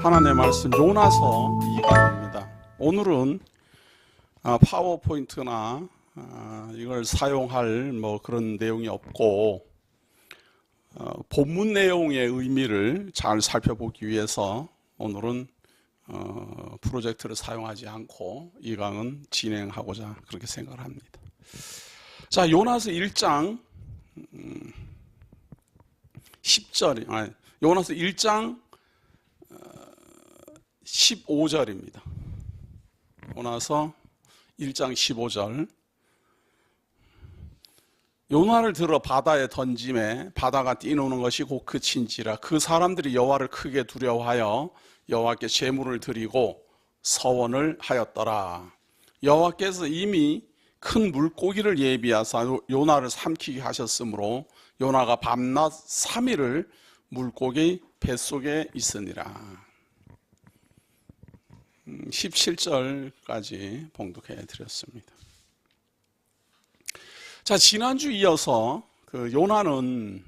하나님의 말씀 요나서 2강입니다. 오늘은 파워포인트나 이걸 사용할 그런 내용이 없고 본문 내용의 의미를 잘 살펴보기 위해서 오늘은 프로젝트를 사용하지 않고 이 강은 진행하고자 그렇게 생각을 합니다. 자, 요나서 1장 10절, 요나서 1장 15절입니다. 요나서 1장 15절. 요나를 들어 바다에 던짐에 바다가 뛰노는 것이 곧 그친지라. 그 사람들이 여호와를 크게 두려워하여 여호와께 제물을 드리고 서원을 하였더라. 여호와께서 이미 큰 물고기를 예비하사 요나를 삼키게 하셨으므로 요나가 밤낮 3일을 물고기 뱃속에 있으니라. 17절까지 봉독해 드렸습니다. 자, 지난주 이어서 요나는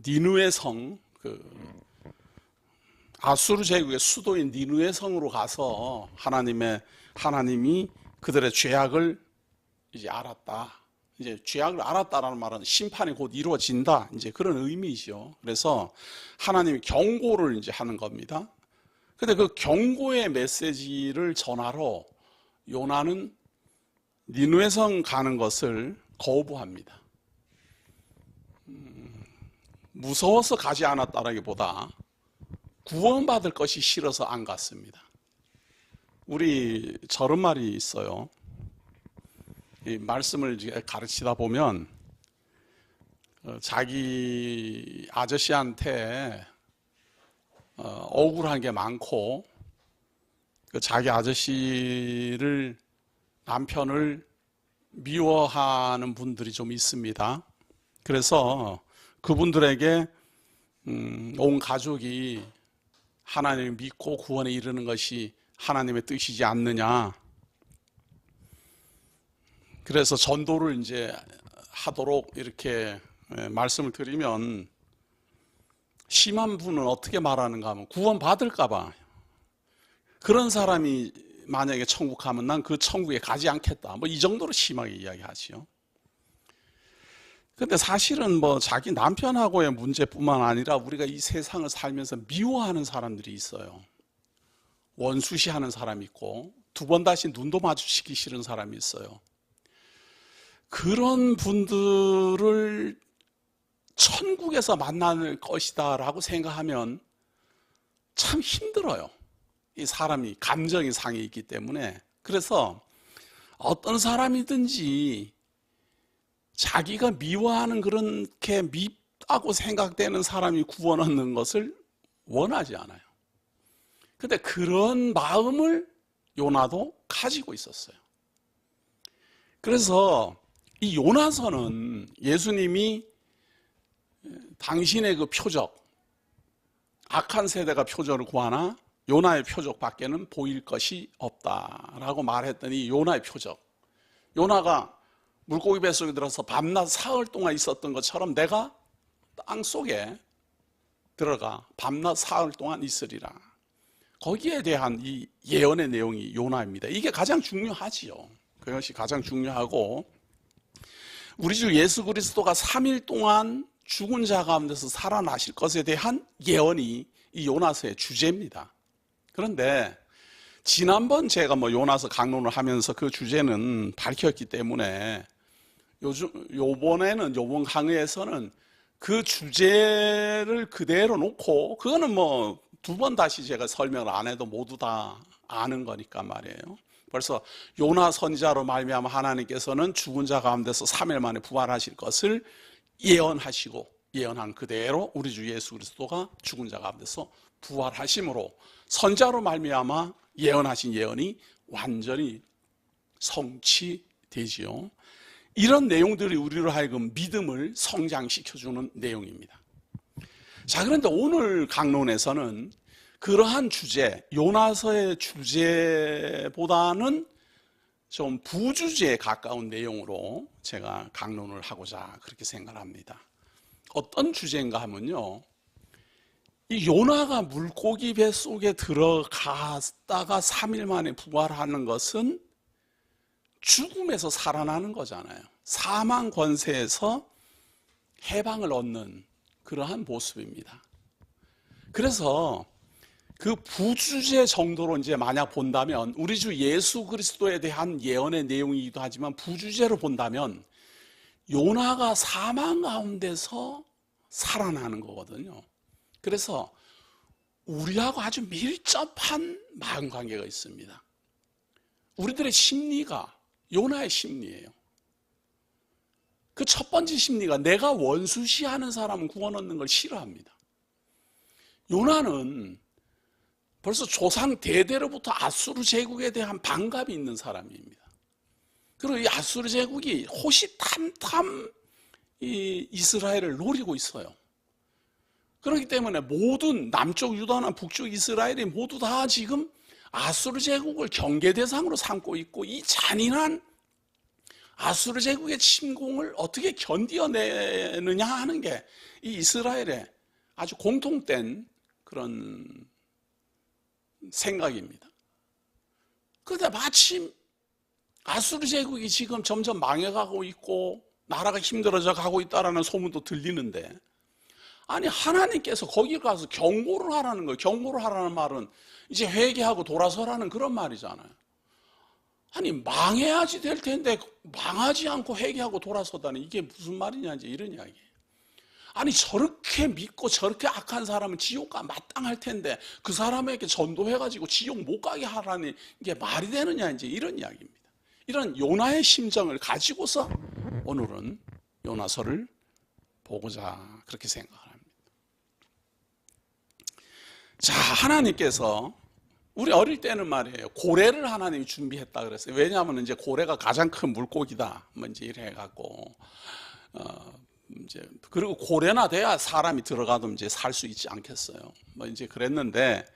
니느웨 성, 아수르 제국의 수도인 니느웨 성으로 가서 하나님이 그들의 죄악을 이제 알았다. 이제 죄악을 알았다라는 말은 심판이 곧 이루어진다. 이제 그런 의미죠. 그래서 하나님이 경고를 이제 하는 겁니다. 근데 그 경고의 메시지를 전하러 요나는 니느웨 성 가는 것을 거부합니다. 무서워서 가지 않았다라기보다 구원받을 것이 싫어서 안 갔습니다. 우리 저런 말이 있어요. 이 말씀을 가르치다 보면 자기 아저씨한테 억울한 게 많고 자기 아저씨를 남편을 미워하는 분들이 좀 있습니다. 그래서 그분들에게 온 가족이 하나님을 믿고 구원에 이르는 것이 하나님의 뜻이지 않느냐. 그래서 전도를 이제 하도록 이렇게 말씀을 드리면 심한 분은 어떻게 말하는가 하면 구원 받을까 봐. 그런 사람이 만약에 천국 가면 난 그 천국에 가지 않겠다. 이 정도로 심하게 이야기하지요. 근데 사실은 자기 남편하고의 문제뿐만 아니라 우리가 이 세상을 살면서 미워하는 사람들이 있어요. 원수시하는 사람이 있고 두 번 다시 눈도 마주치기 싫은 사람이 있어요. 그런 분들을 천국에서 만날 것이다 라고 생각하면 참 힘들어요. 이 사람이 감정이 상해 있기 때문에. 그래서 어떤 사람이든지 자기가 미워하는 그렇게 밉다고 생각되는 사람이 구원 얻는 것을 원하지 않아요. 근데 그런 마음을 요나도 가지고 있었어요. 그래서 이 요나서는 예수님이 당신의 그 표적, 악한 세대가 표적을 구하나 요나의 표적 밖에는 보일 것이 없다라고 말했더니 요나의 표적, 요나가 물고기 뱃속에 들어서 밤낮 사흘 동안 있었던 것처럼 내가 땅 속에 들어가 밤낮 사흘 동안 있으리라. 거기에 대한 이 예언의 내용이 요나입니다. 이게 가장 중요하지요. 그것이 가장 중요하고 우리 주 예수 그리스도가 3일 동안 죽은 자 가운데서 살아나실 것에 대한 예언이 이 요나서의 주제입니다. 그런데 지난번 제가 요나서 강론을 하면서 그 주제는 밝혔기 때문에 요번 강의에서는 그 주제를 그대로 놓고 그거는 두 번 다시 제가 설명을 안 해도 모두 다 아는 거니까 말이에요. 벌써 요나 선지자로 말미암아 하나님께서는 죽은 자 가운데서 3일 만에 부활하실 것을 예언하시고 예언한 그대로 우리 주 예수 그리스도가 죽은 자 가운데서 부활하심으로 선지자로 말미암아 예언하신 예언이 완전히 성취되지요. 이런 내용들이 우리로 하여금 믿음을 성장시켜주는 내용입니다. 자, 그런데 오늘 강론에서는 그러한 주제, 요나서의 주제보다는 좀 부주제에 가까운 내용으로 제가 강론을 하고자 그렇게 생각합니다. 어떤 주제인가 하면요, 이 요나가 물고기 뱃속에 들어갔다가 3일 만에 부활하는 것은 죽음에서 살아나는 거잖아요. 사망 권세에서 해방을 얻는 그러한 모습입니다. 그래서 그 부주제 정도로 이제 만약 본다면, 우리 주 예수 그리스도에 대한 예언의 내용이기도 하지만 부주제로 본다면 요나가 사망 가운데서 살아나는 거거든요. 그래서 우리하고 아주 밀접한 마음 관계가 있습니다. 우리들의 심리가 요나의 심리예요. 그 첫 번째 심리가 내가 원수시하는 사람은 구원 얻는 걸 싫어합니다. 요나는 벌써 조상 대대로부터 아수르 제국에 대한 반감이 있는 사람입니다. 그리고 이 아수르 제국이 호시탐탐 이 이스라엘을 노리고 있어요. 그렇기 때문에 모든 남쪽 유다나 북쪽 이스라엘이 모두 다 지금 아수르 제국을 경계 대상으로 삼고 있고, 이 잔인한 아수르 제국의 침공을 어떻게 견뎌내느냐 하는 게 이 이스라엘의 아주 공통된 그런 생각입니다. 그런데 마침 아수르 제국이 지금 점점 망해가고 있고 나라가 힘들어져 가고 있다는 소문도 들리는데, 아니 하나님께서 거기 가서 경고를 하라는 거예요. 경고를 하라는 말은 이제 회개하고 돌아서라는 그런 말이잖아요. 아니 망해야지 될 텐데 망하지 않고 회개하고 돌아서다니 이게 무슨 말이냐, 이제 이런 이야기예요. 아니 저렇게 믿고 저렇게 악한 사람은 지옥가 마땅할 텐데 그 사람에게 전도해가지고 지옥 못 가게 하라니 이게 말이 되느냐, 이제 이런 이야기입니다. 이런 요나의 심정을 가지고서 오늘은 요나서를 보고자 그렇게 생각을 합니다. 자, 하나님께서 우리 어릴 때는 말이에요, 고래를 하나님이 준비했다 그랬어요. 왜냐하면 이제 고래가 가장 큰 물고기다, 뭐 이제 이래 갖고 이제 그리고 고래나 돼야 사람이 들어가도 이제 살 수 있지 않겠어요. 뭐 이제 그랬는데,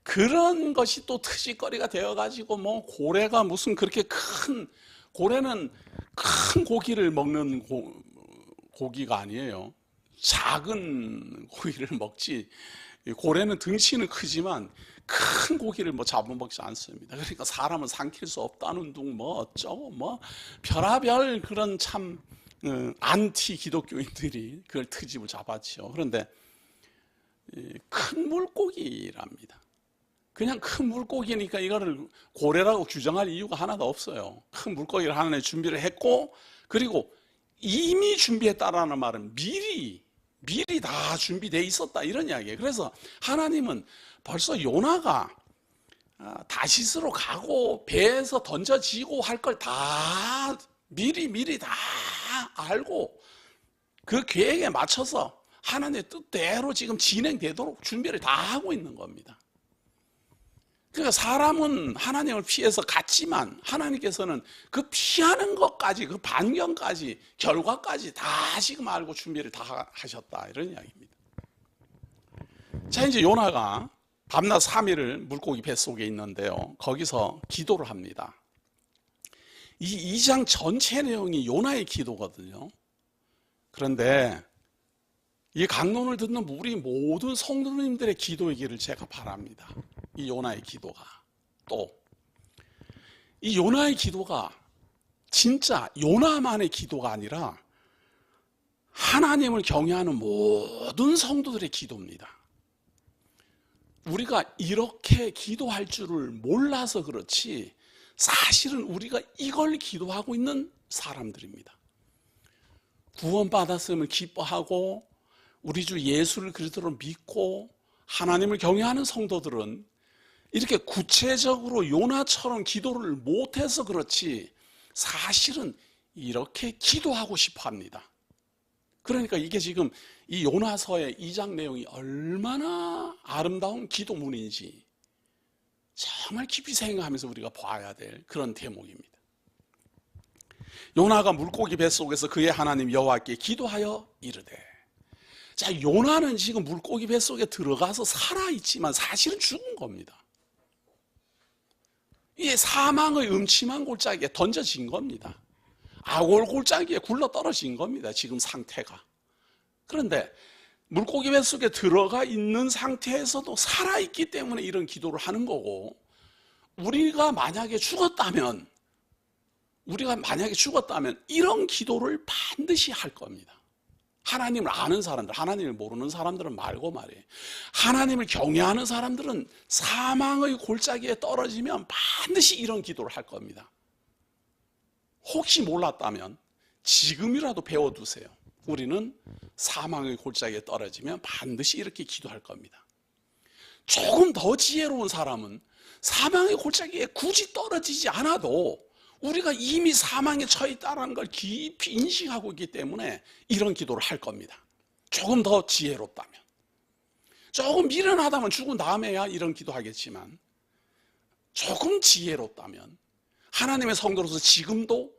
그런 것이 또 트집거리가 되어가지고 뭐 고래가 무슨 그렇게 고래는 큰 고기를 먹는 고기가 아니에요. 작은 고기를 먹지. 고래는 등치는 크지만 큰 고기를 뭐 잡아먹지 않습니다. 그러니까 사람은 삼킬 수 없다는 둥 뭐 어쩌고 뭐 별하별 그런 참 안티 기독교인들이 그걸 트집을 잡았죠. 그런데 큰 물고기랍니다. 그냥 큰 물고기니까 이거를 고래라고 규정할 이유가 하나도 없어요. 큰 물고기를 하나님 준비를 했고, 그리고 이미 준비했다라는 말은 미리 다 준비되어 있었다, 이런 이야기예요. 그래서 하나님은 벌써 요나가 다시스로 가고 배에서 던져지고 할 걸 다 미리 다 알고 그 계획에 맞춰서 하나님의 뜻대로 지금 진행되도록 준비를 다 하고 있는 겁니다. 그러니까 사람은 하나님을 피해서 갔지만 하나님께서는 그 피하는 것까지, 그 반경까지, 결과까지 다 지금 알고 준비를 다 하셨다, 이런 이야기입니다. 자, 이제 요나가 밤낮 3일을 물고기 뱃속에 있는데요, 거기서 기도를 합니다. 이 2장 전체 내용이 요나의 기도거든요. 그런데 이 강론을 듣는 우리 모든 성도님들의 기도이기를 제가 바랍니다. 이 요나의 기도가, 또 이 요나의 기도가 진짜 요나만의 기도가 아니라 하나님을 경외하는 모든 성도들의 기도입니다. 우리가 이렇게 기도할 줄을 몰라서 그렇지 사실은 우리가 이걸 기도하고 있는 사람들입니다. 구원받았음을 기뻐하고 우리 주 예수를 그리스도로 믿고 하나님을 경외하는 성도들은 이렇게 구체적으로 요나처럼 기도를 못해서 그렇지 사실은 이렇게 기도하고 싶어 합니다. 그러니까 이게 지금 이 요나서의 2장 내용이 얼마나 아름다운 기도문인지 정말 깊이 생각하면서 우리가 봐야 될 그런 대목입니다. 요나가 물고기 뱃속에서 그의 하나님 여호와께 기도하여 이르되, 자, 요나는 지금 물고기 뱃속에 들어가서 살아있지만 사실은 죽은 겁니다. 이 사망의 음침한 골짜기에 던져진 겁니다. 아골 골짜기에 굴러 떨어진 겁니다, 지금 상태가. 그런데 물고기 뱃속에 들어가 있는 상태에서도 살아있기 때문에 이런 기도를 하는 거고, 우리가 만약에 죽었다면 이런 기도를 반드시 할 겁니다. 하나님을 아는 사람들, 하나님을 모르는 사람들은 말고 말이에요. 하나님을 경외하는 사람들은 사망의 골짜기에 떨어지면 반드시 이런 기도를 할 겁니다. 혹시 몰랐다면 지금이라도 배워두세요. 우리는 사망의 골짜기에 떨어지면 반드시 이렇게 기도할 겁니다. 조금 더 지혜로운 사람은 사망의 골짜기에 굳이 떨어지지 않아도 우리가 이미 사망에 처해 있다는 걸 깊이 인식하고 있기 때문에 이런 기도를 할 겁니다. 조금 더 지혜롭다면. 조금 미련하다면 죽은 다음에야 이런 기도하겠지만, 조금 지혜롭다면 하나님의 성도로서 지금도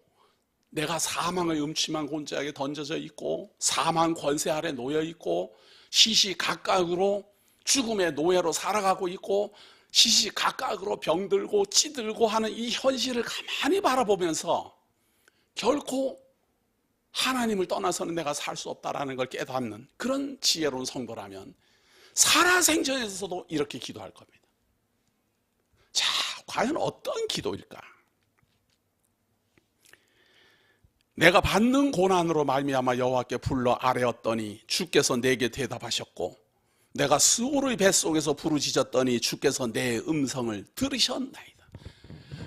내가 사망의 음침한 곤짝에 던져져 있고 사망 권세 아래 놓여 있고 시시각각으로 죽음의 노예로 살아가고 있고 시시각각으로 병들고 찌들고 하는 이 현실을 가만히 바라보면서 결코 하나님을 떠나서는 내가 살 수 없다라는 걸 깨닫는 그런 지혜로운 성도라면 살아생전에서도 이렇게 기도할 겁니다. 자, 과연 어떤 기도일까? 내가 받는 고난으로 말미암아 여호와께 불러 아뢰었더니 주께서 내게 대답하셨고, 내가 스올의 뱃속에서 부르짖었더니 주께서 내 음성을 들으셨나이다.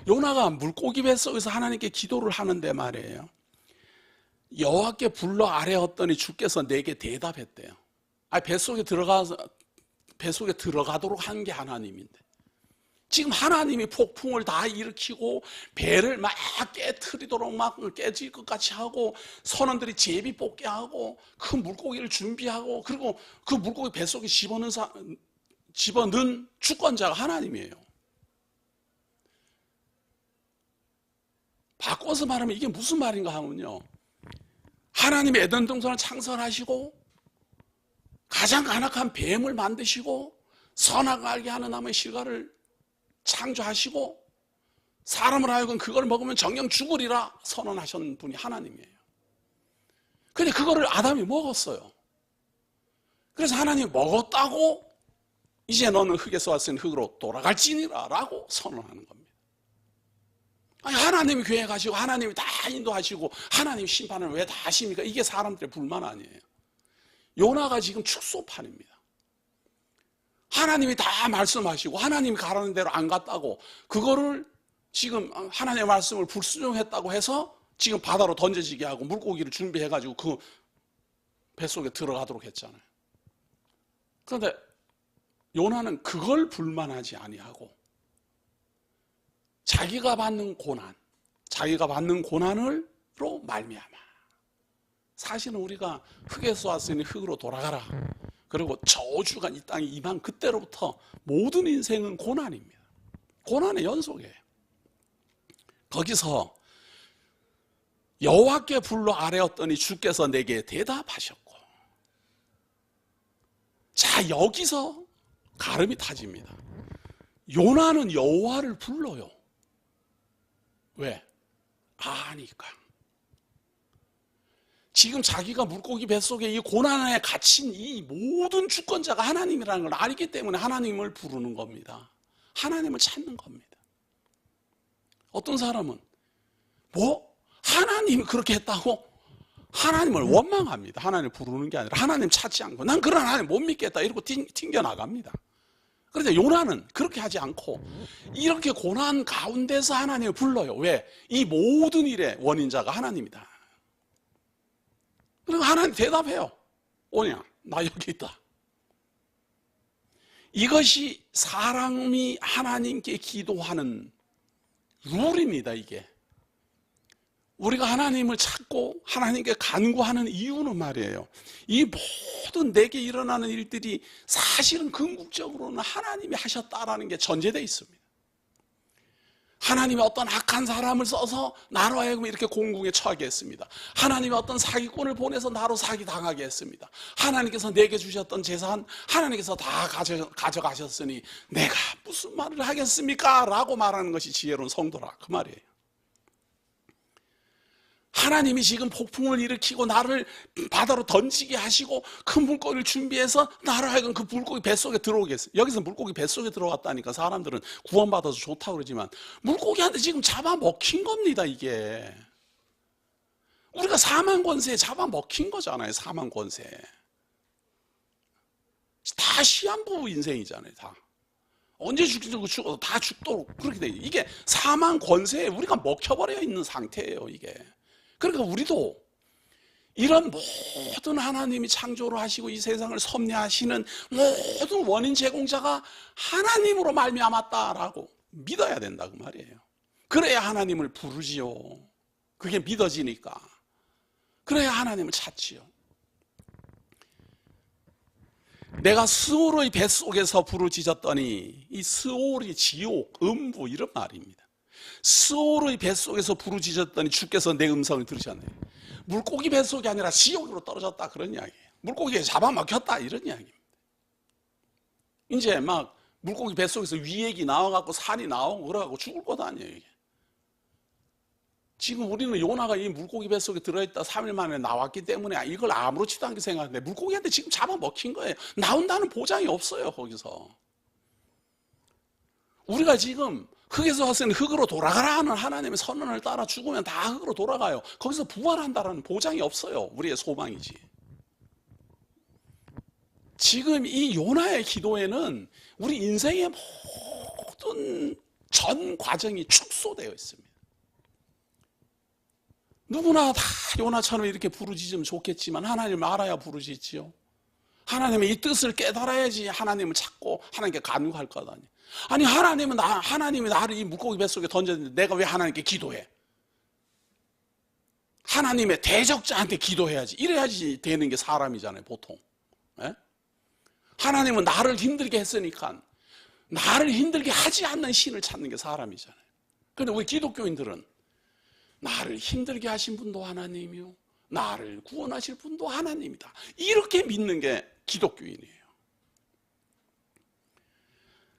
요나가 물고기 뱃속에서 하나님께 기도를 하는데 말이에요, 여호와께 불러 아뢰었더니 주께서 내게 대답했대요. 뱃속에 들어가도록 한 게 하나님인데, 지금 하나님이 폭풍을 다 일으키고 배를 막 깨트리도록 막 깨질 것 같이 하고 선원들이 제비 뽑게 하고 큰 물고기를 준비하고, 그리고 그 물고기 뱃속에 집어넣은 주권자가 하나님이에요. 바꿔서 말하면 이게 무슨 말인가 하면요, 하나님이 에덴 동산을 창설하시고 가장 간악한 뱀을 만드시고 선악을 알게 하는 나무의 실과를 창조하시고 사람을 하여금 그걸 먹으면 정녕 죽으리라 선언하신 분이 하나님이에요. 근데 그거를 아담이 먹었어요. 그래서 하나님이 먹었다고 이제 너는 흙에서 왔으니 흙으로 돌아갈지니라 라고 선언하는 겁니다. 아니, 하나님이 교회 가시고 하나님이 다 인도하시고 하나님 심판을 왜 다 하십니까? 이게 사람들의 불만 아니에요. 요나가 지금 축소판입니다. 하나님이 다 말씀하시고 하나님이 가라는 대로 안 갔다고, 그거를 지금 하나님의 말씀을 불순종했다고 해서 지금 바다로 던져지게 하고 물고기를 준비해가지고 그 뱃속에 들어가도록 했잖아요. 그런데 요나는 그걸 불만하지 아니하고 자기가 받는 고난으로 말미암아, 사실은 우리가 흙에서 왔으니 흙으로 돌아가라, 그리고 저주가 이 땅에 임한 그때로부터 모든 인생은 고난입니다. 고난의 연속이에요. 거기서 여호와께 불러 아뢰었더니 주께서 내게 대답하셨고, 자, 여기서 가름이 타집니다. 요나는 여호와를 불러요. 왜? 아니까. 지금 자기가 물고기 뱃속에 이 고난에 갇힌 이 모든 주권자가 하나님이라는 걸 알기 때문에 하나님을 부르는 겁니다. 하나님을 찾는 겁니다. 어떤 사람은 하나님이 그렇게 했다고 하나님을 원망합니다. 하나님을 부르는 게 아니라 하나님 찾지 않고 난 그런 하나님 못 믿겠다 이러고 튕겨나갑니다. 그런데 요나는 그렇게 하지 않고 이렇게 고난 가운데서 하나님을 불러요. 왜? 이 모든 일의 원인자가 하나님이다. 그리고 하나님 대답해요. 오냐, 나 여기 있다. 이것이 사람이 하나님께 기도하는 룰입니다. 이게 우리가 하나님을 찾고 하나님께 간구하는 이유는 말이에요, 이 모든 내게 일어나는 일들이 사실은 궁극적으로는 하나님이 하셨다라는 게 전제되어 있습니다. 하나님이 어떤 악한 사람을 써서 나로 하여금 이렇게 공궁에 처하게 했습니다. 하나님이 어떤 사기꾼을 보내서 나로 사기당하게 했습니다. 하나님께서 내게 주셨던 재산 하나님께서 다 가져가셨으니 내가 무슨 말을 하겠습니까? 라고 말하는 것이 지혜로운 성도라, 그 말이에요. 하나님이 지금 폭풍을 일으키고 나를 바다로 던지게 하시고 큰 물고기를 준비해서 나를 하여금 그 물고기 뱃속에 들어오게 했어요. 여기서 물고기 뱃속에 들어갔다니까 사람들은 구원받아서 좋다고 그러지만 물고기한테 지금 잡아먹힌 겁니다. 이게 우리가 사망 권세에 잡아먹힌 거잖아요. 사망 권세. 다 시한부 인생이잖아요. 다 언제 죽어도 다 죽도록 그렇게 돼. 이게 사망 권세에 우리가 먹혀버려 있는 상태예요. 이게 그러니까 우리도 이런 모든 하나님이 창조를 하시고 이 세상을 섭리하시는 모든 원인 제공자가 하나님으로 말미암았다라고 믿어야 된다 그 말이에요. 그래야 하나님을 부르지요. 그게 믿어지니까. 그래야 하나님을 찾지요. 내가 스올의 뱃속에서 부르짖었더니, 이 스올이 지옥, 음부 이런 말입니다. 스올의 뱃속에서 부르짖었더니 주께서 내 음성을 들으셨네. 물고기 뱃속이 아니라 지옥으로 떨어졌다 그런 이야기예요. 물고기에 잡아먹혔다 이런 이야기입니다. 이제 막 물고기 뱃속에서 위액이 나와갖고 살이 나오고 그래갖고 죽을 것도 아니에요. 이게. 지금 우리는 요나가 이 물고기 뱃속에 들어있다 3일 만에 나왔기 때문에 이걸 아무렇지도 않게 생각하는데 물고기한테 지금 잡아먹힌 거예요. 나온다는 보장이 없어요. 거기서 우리가 지금 흙에서 왔으니 흙으로 돌아가라 하는 하나님의 선언을 따라 죽으면 다 흙으로 돌아가요. 거기서 부활한다는 보장이 없어요. 우리의 소망이지. 지금 이 요나의 기도에는 우리 인생의 모든 전 과정이 축소되어 있습니다. 누구나 다 요나처럼 이렇게 부르짖으면 좋겠지만 하나님을 알아야 부르짖지요. 하나님의 이 뜻을 깨달아야지 하나님을 찾고 하나님께 간구할 것 아니에요. 아니 하나님이 나를 이 물고기 뱃속에 던졌는데 내가 왜 하나님께 기도해? 하나님의 대적자한테 기도해야지. 이래야지 되는 게 사람이잖아요 보통. 예? 하나님은 나를 힘들게 했으니까 나를 힘들게 하지 않는 신을 찾는 게 사람이잖아요. 그런데 우리 기독교인들은 나를 힘들게 하신 분도 하나님이요 나를 구원하실 분도 하나님이다 이렇게 믿는 게 기독교인이에요.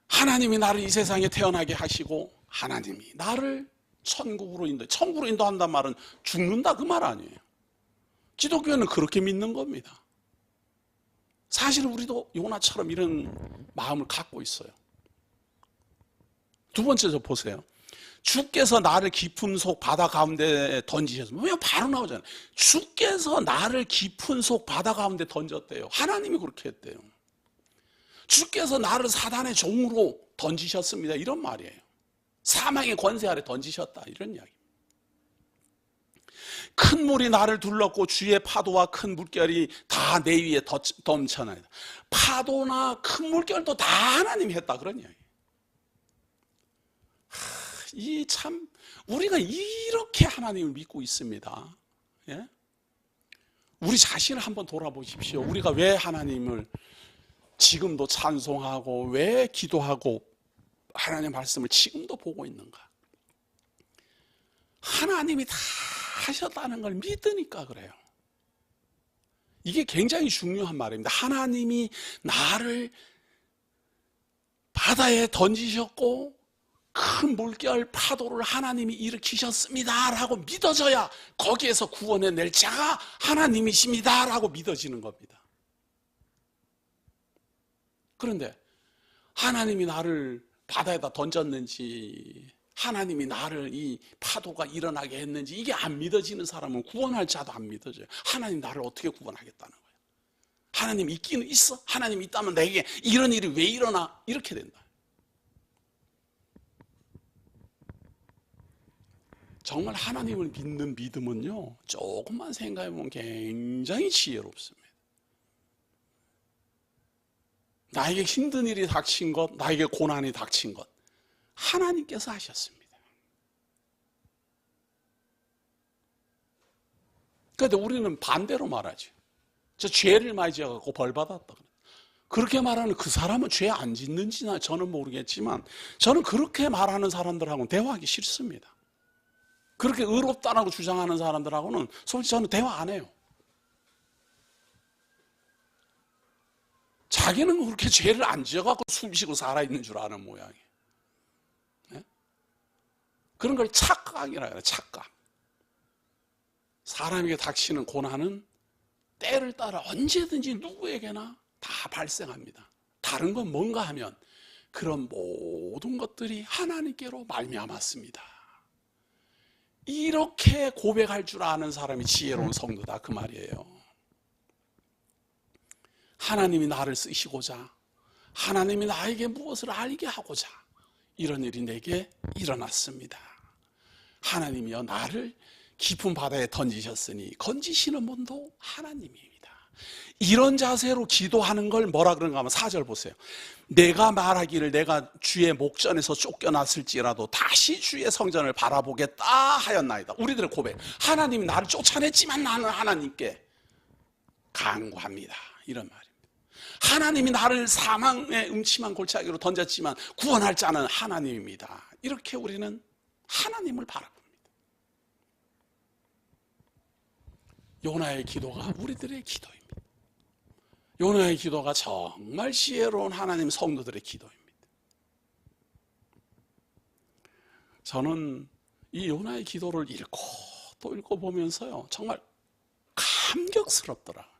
하나님이 나를 이 세상에 태어나게 하시고 하나님이 나를 천국으로 인도한단 말은 죽는다 그 말 아니에요. 기독교는 그렇게 믿는 겁니다. 사실 우리도 요나처럼 이런 마음을 갖고 있어요. 두 번째 저 보세요. 주께서 나를 깊은 속 바다 가운데 던지셨어요. 왜 바로 나오잖아요. 주께서 나를 깊은 속 바다 가운데 던졌대요. 하나님이 그렇게 했대요. 주께서 나를 사단의 종으로 던지셨습니다. 이런 말이에요. 사망의 권세 아래 던지셨다. 이런 이야기입니다. 큰 물이 나를 둘렀고 주의 파도와 큰 물결이 다 내 위에 넘쳐나이다. 파도나 큰 물결도 다 하나님이 했다. 그런 이야기예요. 이 참 우리가 이렇게 하나님을 믿고 있습니다. 예? 우리 자신을 한번 돌아보십시오. 우리가 왜 하나님을 지금도 찬송하고 왜 기도하고 하나님의 말씀을 지금도 보고 있는가? 하나님이 다 하셨다는 걸 믿으니까 그래요. 이게 굉장히 중요한 말입니다. 하나님이 나를 바다에 던지셨고 큰 물결 파도를 하나님이 일으키셨습니다 라고 믿어져야 거기에서 구원해낼 자가 하나님이십니다 라고 믿어지는 겁니다. 그런데 하나님이 나를 바다에다 던졌는지 하나님이 나를 이 파도가 일어나게 했는지 이게 안 믿어지는 사람은 구원할 자도 안 믿어져요. 하나님 나를 어떻게 구원하겠다는 거예요. 하나님 있기는 있어? 하나님 있다면 내게 이런 일이 왜 일어나? 이렇게 된다. 정말 하나님을 믿는 믿음은요 조금만 생각해보면 굉장히 지혜롭습니다. 나에게 힘든 일이 닥친 것, 나에게 고난이 닥친 것 하나님께서 하셨습니다. 그런데 우리는 반대로 말하죠. 저 죄를 많이 지어갖고 벌 받았다. 그렇게 말하는 그 사람은 죄 안 짓는지나 저는 모르겠지만 저는 그렇게 말하는 사람들하고는 대화하기 싫습니다. 그렇게 의롭다라고 주장하는 사람들하고는 솔직히 저는 대화 안 해요. 자기는 그렇게 죄를 안 지어갖고 숨쉬고 살아있는 줄 아는 모양이에요. 네? 그런 걸 착각이라 해요. 착각. 사람에게 닥치는 고난은 때를 따라 언제든지 누구에게나 다 발생합니다. 다른 건 뭔가 하면 그런 모든 것들이 하나님께로 말미암았습니다. 이렇게 고백할 줄 아는 사람이 지혜로운 성도다 그 말이에요. 하나님이 나를 쓰시고자, 하나님이 나에게 무엇을 알게 하고자 이런 일이 내게 일어났습니다. 하나님이여 나를 깊은 바다에 던지셨으니 건지시는 분도 하나님입니다. 이런 자세로 기도하는 걸 뭐라 그런가 하면 4절 보세요. 내가 말하기를 내가 주의 목전에서 쫓겨났을지라도 다시 주의 성전을 바라보겠다 하였나이다. 우리들의 고백. 하나님이 나를 쫓아냈지만 나는 하나님께 간구합니다. 이런 말입니다. 하나님이 나를 사망의 음침한 골짜기로 던졌지만 구원할 자는 하나님입니다. 이렇게 우리는 하나님을 바라봅니다. 요나의 기도가 우리들의 기도입니다. 요나의 기도가 정말 지혜로운 하나님 성도들의 기도입니다. 저는 이 요나의 기도를 읽고 또 읽고 보면서요 정말 감격스럽더라고요.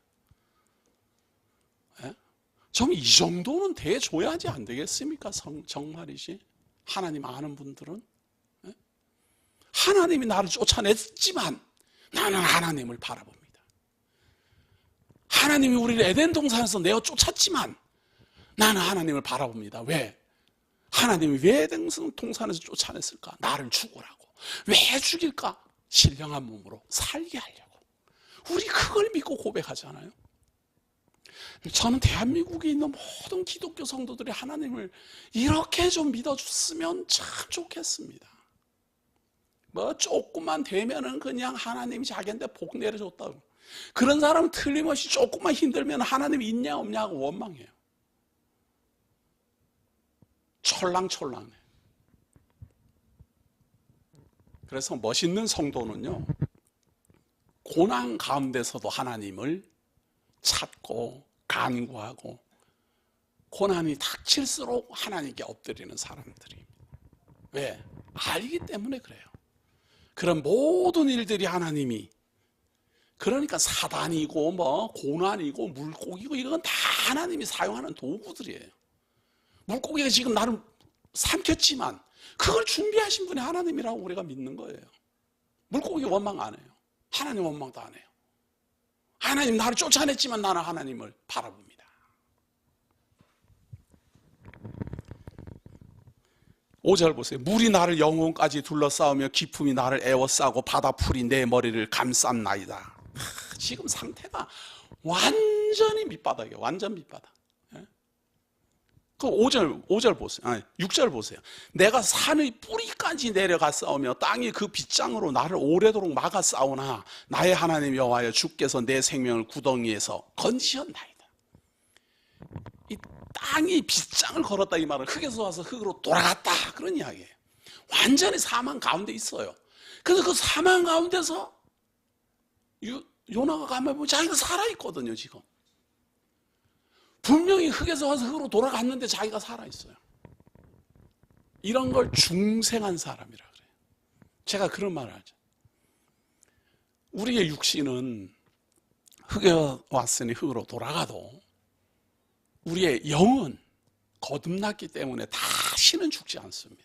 예? 좀 이 정도는 대줘야지 안 되겠습니까? 정말이지. 하나님 아는 분들은 예? 하나님이 나를 쫓아냈지만 나는 하나님을 바라봅니다. 하나님이 우리를 에덴 동산에서 내어 쫓았지만 나는 하나님을 바라봅니다. 왜? 하나님이 왜 에덴 동산에서 쫓아냈을까? 나를 죽으라고. 왜 죽일까? 신령한 몸으로 살게 하려고. 우리 그걸 믿고 고백하잖아요. 저는 대한민국에 있는 모든 기독교 성도들이 하나님을 이렇게 좀 믿어줬으면 참 좋겠습니다. 뭐 조금만 되면은 그냥 하나님이 자기한테 복 내려줬다고. 그런 사람은 틀림없이 조금만 힘들면 하나님이 있냐 없냐고 원망해요. 철랑철랑해. 그래서 멋있는 성도는요 고난 가운데서도 하나님을 찾고 간구하고 고난이 닥칠수록 하나님께 엎드리는 사람들입니다. 왜? 알기 때문에 그래요. 그런 모든 일들이 하나님이, 그러니까 사단이고 뭐 고난이고 물고기고 이건 다 하나님이 사용하는 도구들이에요. 물고기가 지금 나를 삼켰지만 그걸 준비하신 분이 하나님이라고 우리가 믿는 거예요. 물고기 원망 안 해요. 하나님 원망도 안 해요. 하나님 나를 쫓아냈지만 나는 하나님을 바라봅니다. 오 절 보세요. 물이 나를 영혼까지 둘러싸우며 기품이 나를 에워싸고 바다풀이 내 머리를 감쌌나이다. 지금 상태가 완전히 밑바닥이에요. 완전 밑바닥. 그 5절 보세요. 아니, 6절 보세요. 내가 산의 뿌리까지 내려가 싸우며 땅이 그 빗장으로 나를 오래도록 막아 싸우나 나의 하나님 여호와여 주께서 내 생명을 구덩이에서 건지셨나이다. 이 땅이 빗장을 걸었다 이 말은 흙에서 와서 흙으로 돌아갔다 그런 이야기예요. 완전히 사망 가운데 있어요. 그래서 그 사망 가운데서 요나가 가만 보면 자기가 살아있거든요. 지금 분명히 흙에서 와서 흙으로 돌아갔는데 자기가 살아있어요. 이런 걸 중생한 사람이라 그래요. 제가 그런 말을 하죠. 우리의 육신은 흙에 왔으니 흙으로 돌아가도 우리의 영은 거듭났기 때문에 다시는 죽지 않습니다.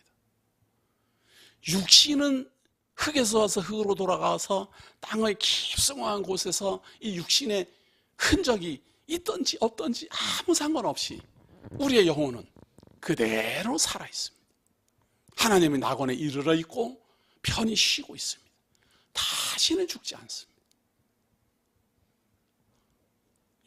육신은 흙에서 와서 흙으로 돌아가서 땅의 깊숙한 곳에서 이 육신의 흔적이 있든지 없든지 아무 상관없이 우리의 영혼은 그대로 살아있습니다. 하나님의 낙원에 이르러 있고 편히 쉬고 있습니다. 다시는 죽지 않습니다.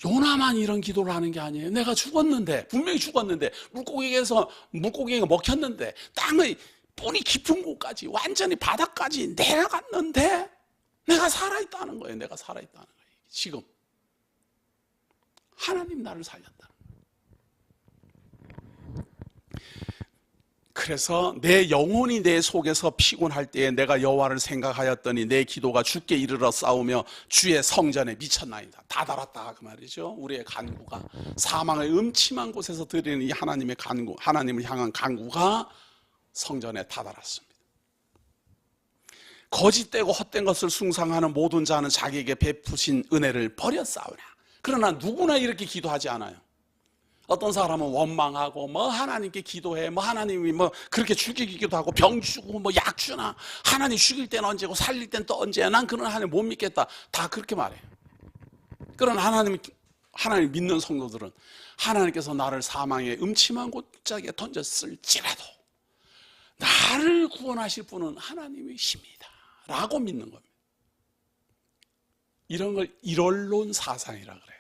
요나만 이런 기도를 하는 게 아니에요. 내가 죽었는데, 분명히 죽었는데, 물고기가 먹혔는데, 땅의 뿌리 깊은 곳까지, 완전히 바닥까지 내려갔는데, 내가 살아있다는 거예요. 내가 살아있다는 거예요. 지금. 하나님 나를 살렸다. 그래서 내 영혼이 내 속에서 피곤할 때에 내가 여호와를 생각하였더니 내 기도가 주께 이르러 싸우며 주의 성전에 미쳤나이다. 다다랐다 그 말이죠. 우리의 간구가 사망의 음침한 곳에서 드리는 이 하나님의 간구, 하나님을 향한 간구가 성전에 다다랐습니다. 거짓되고 헛된 것을 숭상하는 모든 자는 자기에게 베푸신 은혜를 버렸사오나. 그러나 누구나 이렇게 기도하지 않아요. 어떤 사람은 원망하고 뭐 하나님께 기도해, 뭐 하나님이 뭐 그렇게 죽이기도 하고 병 주고 뭐 약 주나, 하나님 죽일 때는 언제고 살릴 때는 또 언제야, 난 그런 하나님 못 믿겠다, 다 그렇게 말해요. 그런 하나님 믿는 성도들은 하나님께서 나를 사망의 음침한 골짜기에 던졌을지라도 나를 구원하실 분은 하나님이십니다 라고 믿는 겁니다. 이런 걸 일원론 사상이라 그래요.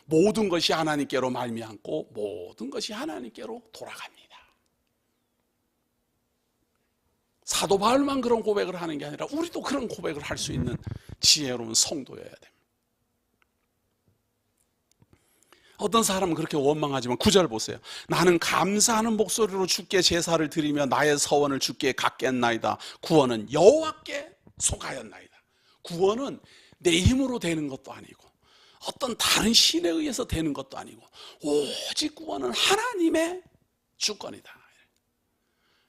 모든 것이 하나님께로 말미암고 모든 것이 하나님께로 돌아갑니다. 사도 바울만 그런 고백을 하는 게 아니라 우리도 그런 고백을 할 수 있는 지혜로운 성도여야 됩니다. 어떤 사람은 그렇게 원망하지만 9절 보세요. 나는 감사하는 목소리로 주께 제사를 드리며 나의 서원을 주께 갚겠나이다. 구원은 여호와께 속하였나이다. 구원은 내 힘으로 되는 것도 아니고 어떤 다른 신에 의해서 되는 것도 아니고 오직 구원은 하나님의 주권이다.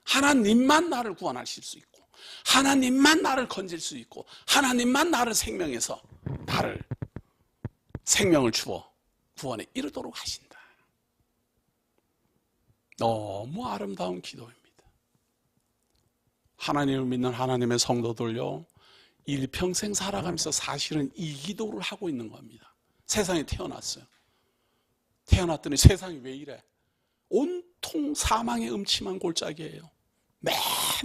하나님만 나를 구원하실 수 있고 하나님만 나를 건질 수 있고 하나님만 나를 생명해서 나를 생명을 주어 구원에 이르도록 하신다. 너무 아름다운 기도입니다. 하나님을 믿는 하나님의 성도들요, 일평생 살아가면서 사실은 이 기도를 하고 있는 겁니다. 세상에 태어났어요. 태어났더니 세상이 왜 이래? 온통 사망의 음침한 골짜기예요. 맨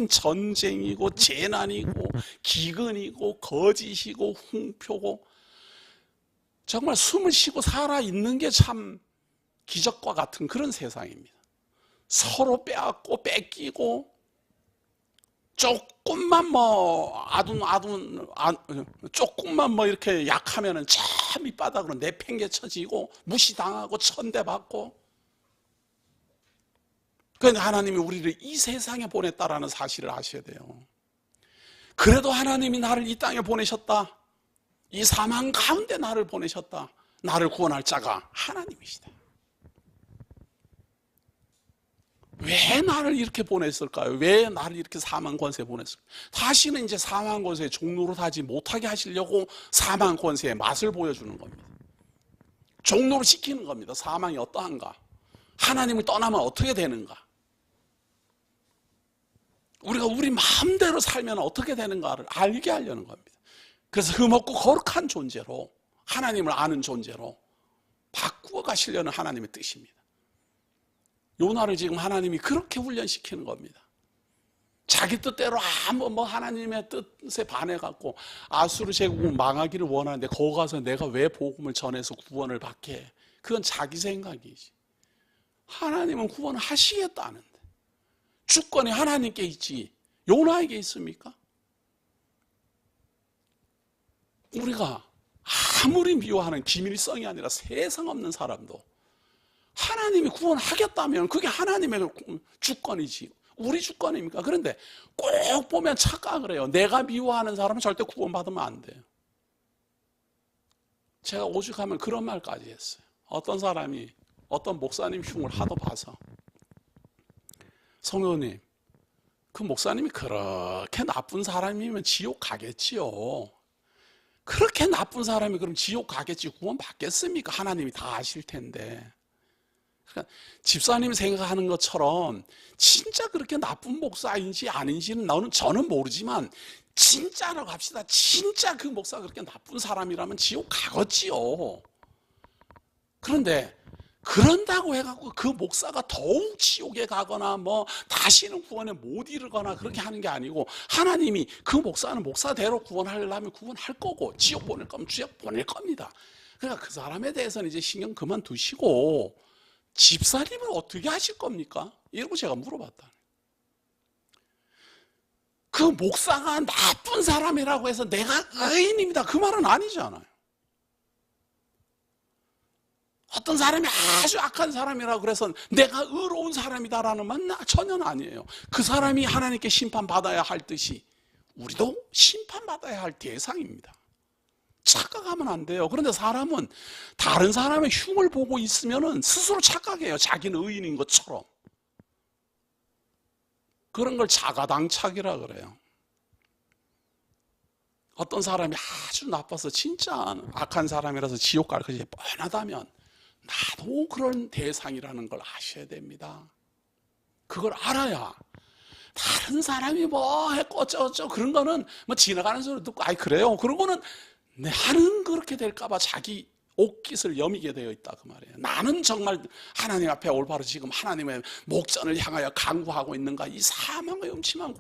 전쟁이고 재난이고 기근이고 거짓이고 흉표고 정말 숨을 쉬고 살아있는 게 참 기적과 같은 그런 세상입니다. 서로 빼앗고 뺏기고 조금만 조금만 이렇게 약하면은 참 밑바닥으로 내팽개쳐지고 무시당하고 천대받고. 그러니까 하나님이 우리를 이 세상에 보냈다라는 사실을 아셔야 돼요. 그래도 하나님이 나를 이 땅에 보내셨다. 이 사망 가운데 나를 보내셨다. 나를 구원할 자가 하나님이시다. 왜 나를 이렇게 보냈을까요? 왜 나를 이렇게 사망 권세에 보냈을까요? 다시는 이제 사망 권세의 종로로 하지 못하게 하시려고 사망 권세의 맛을 보여주는 겁니다. 종로를 시키는 겁니다. 사망이 어떠한가? 하나님을 떠나면 어떻게 되는가? 우리가 우리 마음대로 살면 어떻게 되는가를 알게 하려는 겁니다. 그래서 흠없고 거룩한 존재로, 하나님을 아는 존재로 바꾸어 가시려는 하나님의 뜻입니다. 요나를 지금 하나님이 그렇게 훈련시키는 겁니다. 자기 뜻대로 하나님의 뜻에 반해갖고 아수르 제국은 망하기를 원하는데 거기 가서 내가 왜 복음을 전해서 구원을 받게 해? 그건 자기 생각이지. 하나님은 구원을 하시겠다는데 주권이 하나님께 있지 요나에게 있습니까? 우리가 아무리 미워하는 김일성이 아니라 세상 없는 사람도 하나님이 구원하겠다면 그게 하나님의 주권이지 우리 주권입니까? 그런데 꼭 보면 착각을 해요. 내가 미워하는 사람은 절대 구원받으면 안 돼요. 제가 오죽하면 그런 말까지 했어요. 어떤 사람이 어떤 목사님 흉을 하도 봐서 성도님, 그 목사님이 그렇게 나쁜 사람이면 지옥 가겠지요. 그렇게 나쁜 사람이 그럼 지옥 가겠지 구원 받겠습니까? 하나님이 다 아실 텐데. 그러니까 집사님이 생각하는 것처럼 진짜 그렇게 나쁜 목사인지 아닌지는 저는 모르지만 진짜라고 합시다. 진짜 그 목사가 그렇게 나쁜 사람이라면 지옥 가겠지요. 그런데 그런다고 해갖고 그 목사가 더욱 지옥에 가거나 다시는 구원에 못 이르거나 그렇게 하는 게 아니고 하나님이 그 목사는 목사대로 구원하려면 구원할 거고 지옥 보낼 거면 지옥 보낼 겁니다. 그러니까 그 사람에 대해서는 이제 신경 그만 두시고 집사님은 어떻게 하실 겁니까? 이러고 제가 물어봤다. 그 목사가 나쁜 사람이라고 해서 내가 의인입니다. 그 말은 아니잖아요. 어떤 사람이 아주 악한 사람이라고 그래서 내가 의로운 사람이다라는 말은 전혀 아니에요. 그 사람이 하나님께 심판받아야 할 듯이 우리도 심판받아야 할 대상입니다. 착각하면 안 돼요. 그런데 사람은 다른 사람의 흉을 보고 있으면 스스로 착각해요. 자기는 의인인 것처럼. 그런 걸 자가당착이라 그래요. 어떤 사람이 아주 나빠서 진짜 악한 사람이라서 지옥 갈 것이 뻔하다면 나도 그런 대상이라는 걸 아셔야 됩니다. 그걸 알아야 다른 사람이 뭐 했고 어쩌고 그런 거는 뭐 지나가는 소리 듣고 아이 그래요. 그런 거는 나는 그렇게 될까봐 자기 옷깃을 여미게 되어 있다 그 말이에요. 나는 정말 하나님 앞에 올바로 지금 하나님의 목전을 향하여 간구하고 있는가, 이 사망의 음침한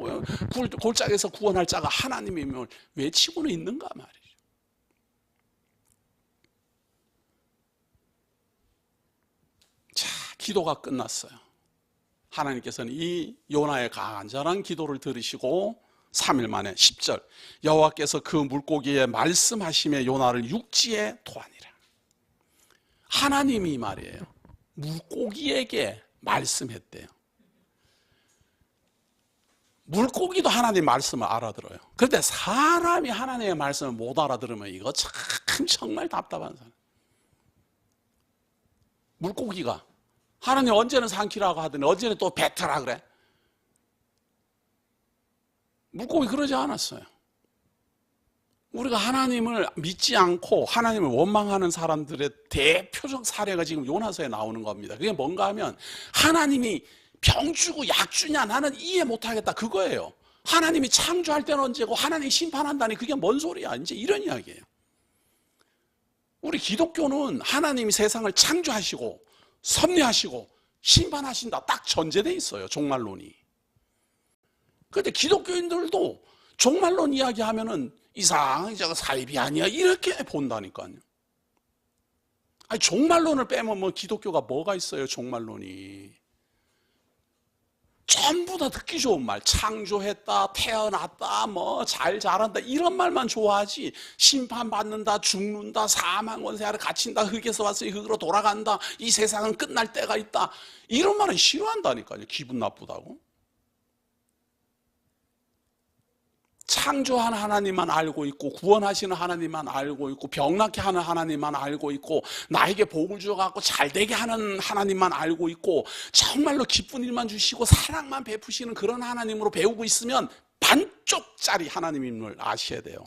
골짜기에서 구원할 자가 하나님임을 외치고는 있는가 말이죠. 자, 기도가 끝났어요. 하나님께서는 이 요나의 간절한 기도를 들으시고 3일 만에 10절 여호와께서 그 물고기에 말씀하심에 요나를 육지에 토하니라. 하나님이 말이에요, 물고기에게 말씀했대요. 물고기도 하나님 말씀을 알아들어요. 그런데 사람이 하나님의 말씀을 못 알아들으면 이거 참 정말 답답한 사람. 물고기가 하나님 언제는 삼키라고 하더니 언제는 또 뱉으라 그래. 물고기 그러지 않았어요. 우리가 하나님을 믿지 않고 하나님을 원망하는 사람들의 대표적 사례가 지금 요나서에 나오는 겁니다. 그게 뭔가 하면 하나님이 병 주고 약 주냐 나는 이해 못하겠다 그거예요. 하나님이 창조할 때는 언제고 하나님이 심판한다니 그게 뭔 소리야. 이제 이런 이야기예요. 우리 기독교는 하나님이 세상을 창조하시고 섭리하시고 심판하신다 딱 전제돼 있어요. 종말론이. 그런데 기독교인들도 종말론 이야기하면은 이상하게 저거 사입이 아니야 이렇게 본다니까요. 아니 종말론을 빼면 뭐 기독교가 뭐가 있어요. 종말론이 전부 다 듣기 좋은 말, 창조했다, 태어났다, 뭐 잘 자란다 이런 말만 좋아하지, 심판받는다, 죽는다, 사망 원세 아래 갇힌다, 흙에서 왔으니 흙으로 돌아간다, 이 세상은 끝날 때가 있다 이런 말은 싫어한다니까요. 기분 나쁘다고. 창조하는 하나님만 알고 있고 구원하시는 하나님만 알고 있고 병낫게 하는 하나님만 알고 있고 나에게 복을 주어갖고 잘되게 하는 하나님만 알고 있고 정말로 기쁜 일만 주시고 사랑만 베푸시는 그런 하나님으로 배우고 있으면 반쪽짜리 하나님임을 아셔야 돼요.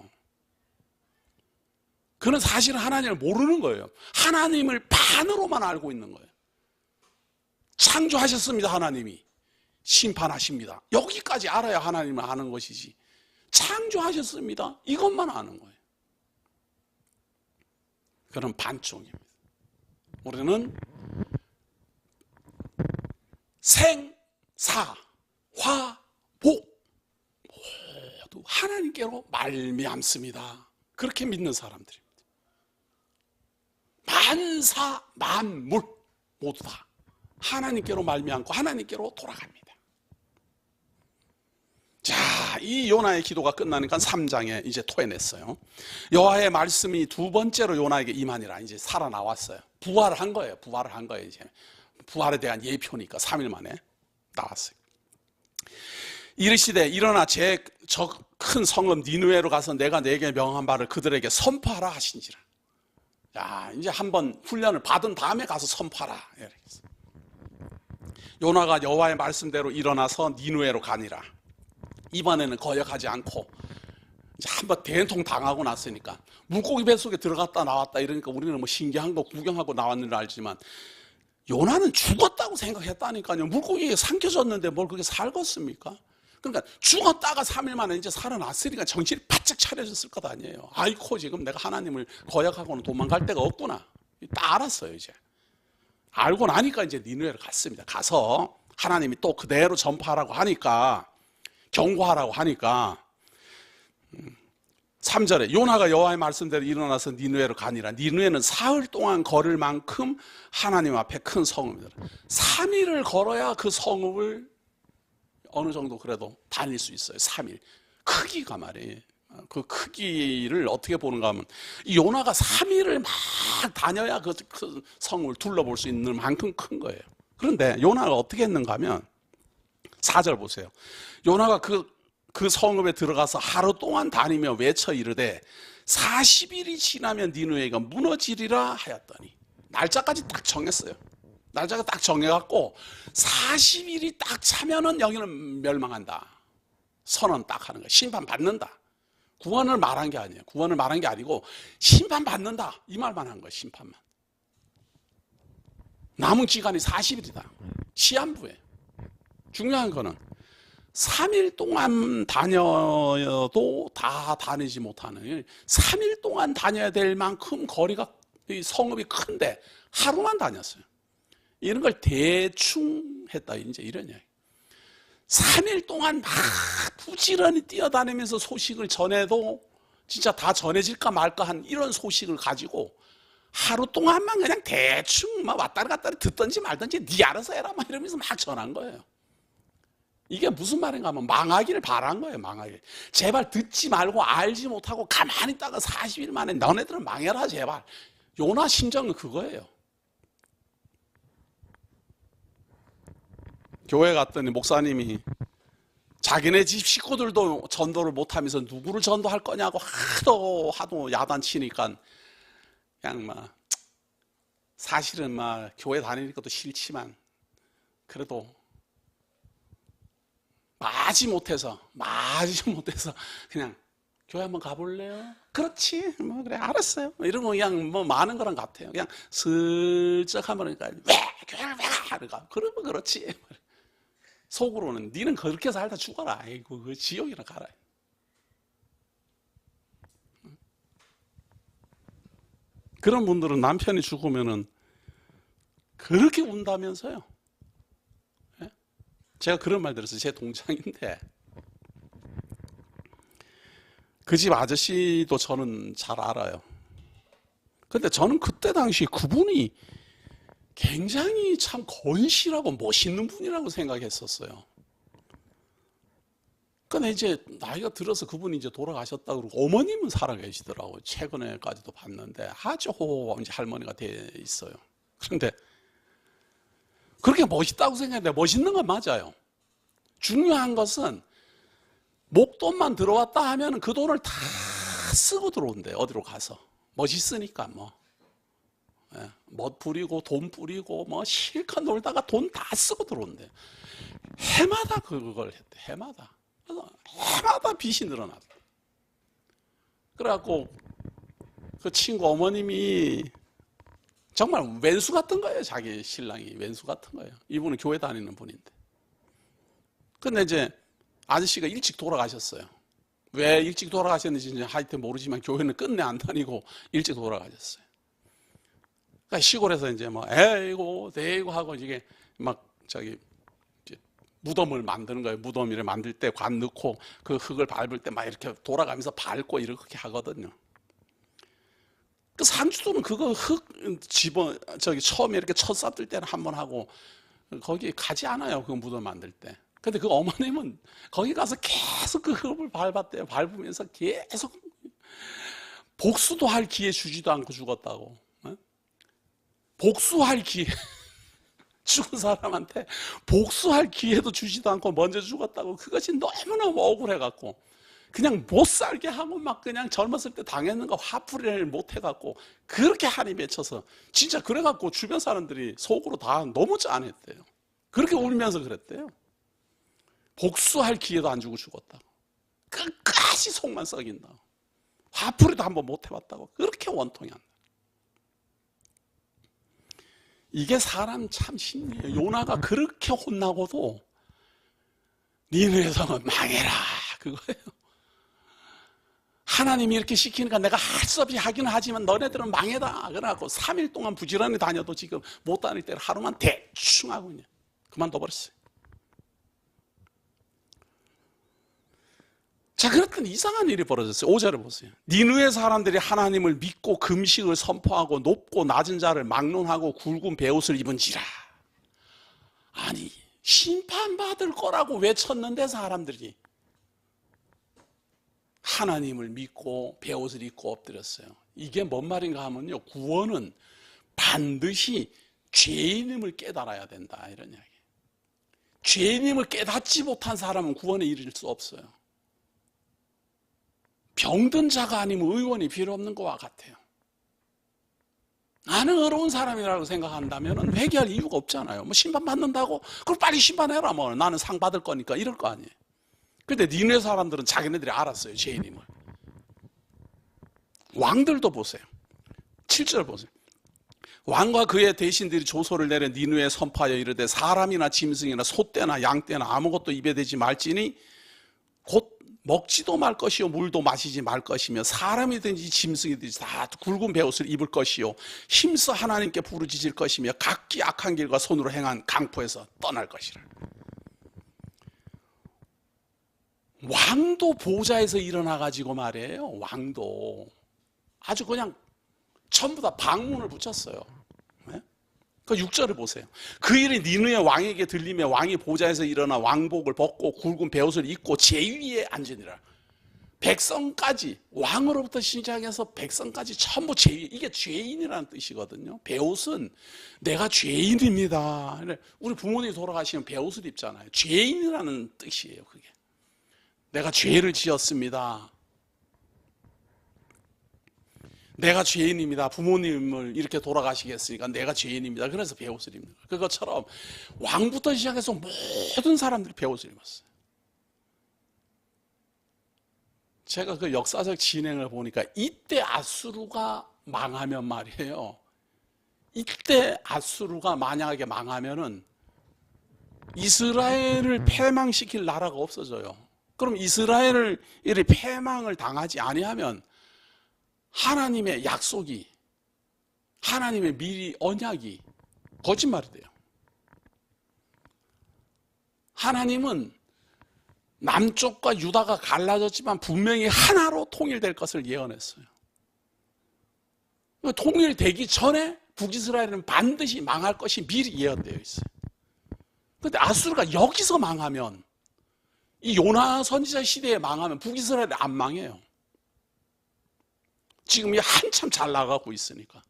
그는 사실은 하나님을 모르는 거예요. 하나님을 반으로만 알고 있는 거예요. 창조하셨습니다. 하나님이 심판하십니다. 여기까지 알아야 하나님을 아는 것이지, 창조하셨습니다 이것만 아는 거예요. 그런 반쪽입니다. 우리는 생, 사, 화, 복 모두 하나님께로 말미암습니다. 그렇게 믿는 사람들입니다. 만사, 만물 모두 다 하나님께로 말미암고 하나님께로 돌아갑니다. 자, 이 요나의 기도가 끝나니까 3장에 이제 토해냈어요. 여호와의 말씀이 두 번째로 요나에게 임하니라. 이제 살아나왔어요. 부활을 한 거예요. 부활을 한 거예요. 이제 부활에 대한 예표니까 3일 만에 나왔어요. 이르시되 일어나 제 저 큰 성읍 니느웨로 가서 내가 내게 명한 바를 그들에게 선포하라 하신지라. 야, 이제 한번 훈련을 받은 다음에 가서 선포하라. 요나가 여호와의 말씀대로 일어나서 니느웨로 가니라. 이번에는 거역하지 않고 이제 한번 대통 당하고 났으니까 물고기 뱃속에 들어갔다 나왔다 이러니까 우리는 뭐 신기한 거 구경하고 나왔는 줄 알지만 요나는 죽었다고 생각했다니까요. 물고기에 삼켜졌는데 뭘 그렇게 살겠습니까? 그러니까 죽었다가 3일 만에 이제 살아났으니까 정신이 바짝 차려졌을 것 아니에요. 아이고 지금 내가 하나님을 거역하고는 도망갈 데가 없구나. 딱 알았어요. 이제 알고 나니까 이제 니느웨를 갔습니다. 가서 하나님이 또 그대로 전파하라고 하니까, 경고하라고 하니까 3절에 요나가 여호와의 말씀대로 일어나서 니느웨로 가니라. 니느웨는 사흘 동안 걸을 만큼 하나님 앞에 큰 성읍이더라. 3일을 걸어야 그 성읍을 어느 정도 그래도 다닐 수 있어요. 3일. 크기가 말이에요. 그 크기를 어떻게 보는가 하면 이 요나가 3일을 막 다녀야 그 성읍을 둘러볼 수 있는 만큼 큰 거예요. 그런데 요나가 어떻게 했는가 하면 4절 보세요. 요나가 그 성읍에 들어가서 하루 동안 다니며 외쳐 이르되 40일이 지나면 니느웨가 무너지리라 하였더니, 날짜까지 딱 정했어요. 날짜가 딱 정해갖고 40일이 딱 차면은 여기는 멸망한다 선언 딱 하는 거예요. 심판 받는다. 구원을 말한 게 아니에요. 구원을 말한 게 아니고 심판받는다 이 말만 한 거예요. 심판만. 남은 기간이 40일이다. 시한부에. 중요한 거는 3일 동안 다녀도 다 다니지 못하는 3일 동안 다녀야 될 만큼 거리가 성읍이 큰데 하루만 다녔어요. 이런 걸 대충 했다 이제 이런 이야기. 3일 동안 막 부지런히 뛰어다니면서 소식을 전해도 진짜 다 전해질까 말까 한 이런 소식을 가지고 하루 동안만 그냥 대충 막 왔다리 갔다리 듣든지 말든지 네 알아서 해라 막 이러면서 막 전한 거예요. 이게 무슨 말인가 하면 망하기를 바란 거예요. 망하길. 제발 듣지 말고 알지 못하고 가만히 있다가 40일 만에 너네들은 망해라 제발. 요나 심정은 그거예요. 교회 갔더니 목사님이 자기네 집 식구들도 전도를 못하면서 누구를 전도할 거냐고 하도 야단치니까 그냥 막 사실은 막 교회 다니는 것도 싫지만 그래도 마지 못해서 그냥 교회 한번 가볼래요? 그렇지 뭐 그래 알았어요 이러면 그냥 뭐 많은 거랑 같아요. 그냥 슬쩍 한번 그러니까 왜 교회를 왜 가? 그러면 그렇지. 속으로는 니는 그렇게 살다 죽어라. 아이고 그 지옥이나 가라. 그런 분들은 남편이 죽으면은 그렇게 운다면서요. 제가 그런 말 들었어요. 제 동창인데 그 집 아저씨도 저는 잘 알아요. 근데 저는 그때 당시 그분이 굉장히 참 건실하고 멋있는 분이라고 생각했었어요. 근데 이제 나이가 들어서 그분이 이제 돌아가셨다 그러고 어머님은 살아 계시더라고요. 최근에까지도 봤는데 아주 이제 할머니가 돼 있어요. 그런데 그렇게 멋있다고 생각했는데 멋있는 건 맞아요. 중요한 것은 목돈만 들어왔다 하면 그 돈을 다 쓰고 들어온대. 어디로 가서 멋있으니까 멋 부리고 돈 뿌리고 뭐 실컷 놀다가 돈 다 쓰고 들어온대. 해마다 그걸 했대. 해마다 빚이 늘어났대. 그래갖고 그 친구 어머님이 정말 왼수 같은 거예요. 자기 신랑이 왼수 같은 거예요. 이분은 교회 다니는 분인데. 근데 이제 아저씨가 일찍 돌아가셨어요. 왜 일찍 돌아가셨는지 하여튼 모르지만 교회는 끝내 안 다니고 일찍 돌아가셨어요. 그러니까 시골에서 이제 뭐 에이고 대이고 하고 이게 막 무덤을 만드는 거예요. 무덤을 만들 때 관 넣고 그 흙을 밟을 때 막 이렇게 돌아가면서 밟고 이렇게 하거든요. 그 상주도는 그거 흙 처음에 이렇게 첫 쌓을 때는 한 번 하고 거기 가지 않아요. 그 무덤 만들 때. 근데 그 어머님은 거기 가서 계속 그 흙을 밟았대요. 밟으면서 계속 복수도 할 기회 주지도 않고 죽었다고. 복수할 기회. 죽은 사람한테 복수할 기회도 주지도 않고 먼저 죽었다고. 그것이 너무너무 억울해갖고 그냥 못 살게 하고 막 그냥 젊었을 때 당했는 거 화풀이를 못 해갖고 그렇게 한이 맺혀서 진짜 그래갖고 주변 사람들이 속으로 다 너무 짠했대요. 그렇게 울면서 그랬대요. 복수할 기회도 안 주고 죽었다고. 끝까지 속만 썩인다고. 화풀이도 한번 못 해봤다고. 그렇게 원통이 안 나. 이게 사람 참 심리예요. 요나가 그렇게 혼나고도 니네 성은 망해라 그거예요. 하나님이 이렇게 시키니까 내가 할 수 없이 하긴 하지만 너네들은 망해라. 그래갖고 3일 동안 부지런히 다녀도 지금 못 다닐 때를 하루만 대충 하고 그냥 그만둬버렸어요. 자, 그랬더니 이상한 일이 벌어졌어요. 5절을 보세요. 니느웨 사람들이 하나님을 믿고 금식을 선포하고 높고 낮은 자를 막론하고 굵은 베옷을 입은지라. 아니 심판받을 거라고 외쳤는데 사람들이 하나님을 믿고 베옷을 입고 엎드렸어요. 이게 뭔 말인가 하면요, 구원은 반드시 죄인임을 깨달아야 된다 이런 이야기. 죄인임을 깨닫지 못한 사람은 구원에 이를 수 없어요. 병든 자가 아니면 의원이 필요 없는 것과 같아요. 나는 어려운 사람이라고 생각한다면 회개할 이유가 없잖아요. 뭐 심판받는다고? 그럼 빨리 심판해라. 뭐 나는 상 받을 거니까 이럴 거 아니에요. 근데 니네 사람들은 자기네들이 알았어요. 죄인임을. 왕들도 보세요. 7절 보세요. 왕과 그의 대신들이 조소를 내려 니느웨에 선포하여 이르되 사람이나 짐승이나 소떼나 양떼나 아무것도 입에 대지 말지니 곧 먹지도 말 것이요 물도 마시지 말 것이며 사람이든지 짐승이든지 다 굵은 베옷을 입을 것이요 힘써 하나님께 부르짖을 것이며 각기 악한 길과 손으로 행한 강포에서 떠날 것이라. 왕도 보좌에서 일어나 가지고 말이에요. 왕도 아주 그냥 전부 다 방문을 붙였어요. 네? 그 6절을 보세요. 그 일이 니느웨 왕에게 들리며 왕이 보좌에서 일어나 왕복을 벗고 굵은 베옷을 입고 제위에 앉으니라. 백성까지, 왕으로부터 시작해서 백성까지 전부 제위. 이게 죄인이라는 뜻이거든요. 베옷은 내가 죄인입니다. 우리 부모님이 돌아가시면 베옷을 입잖아요. 죄인이라는 뜻이에요. 그게 내가 죄를 지었습니다. 내가 죄인입니다. 부모님을 이렇게 돌아가시겠으니까 내가 죄인입니다. 그래서 베옷을 입는 거예요. 그것처럼 왕부터 시작해서 모든 사람들이 베옷을 입었어요. 제가 그 역사적 진행을 보니까 이때 아수르가 망하면 말이에요. 이때 아수르가 만약에 망하면은 이스라엘을 패망시킬 나라가 없어져요. 그럼 이스라엘을 이렇게 패망을 당하지 아니하면 하나님의 약속이, 하나님의 미리 언약이 거짓말이 돼요. 하나님은 남쪽과 유다가 갈라졌지만 분명히 하나로 통일될 것을 예언했어요. 통일되기 전에 북이스라엘은 반드시 망할 것이 미리 예언되어 있어요. 그런데 아수르가 여기서 망하면, 이 요나 선지자 시대에 망하면 북이스라엘이 안 망해요. 지금 한참 잘 나가고 있으니까.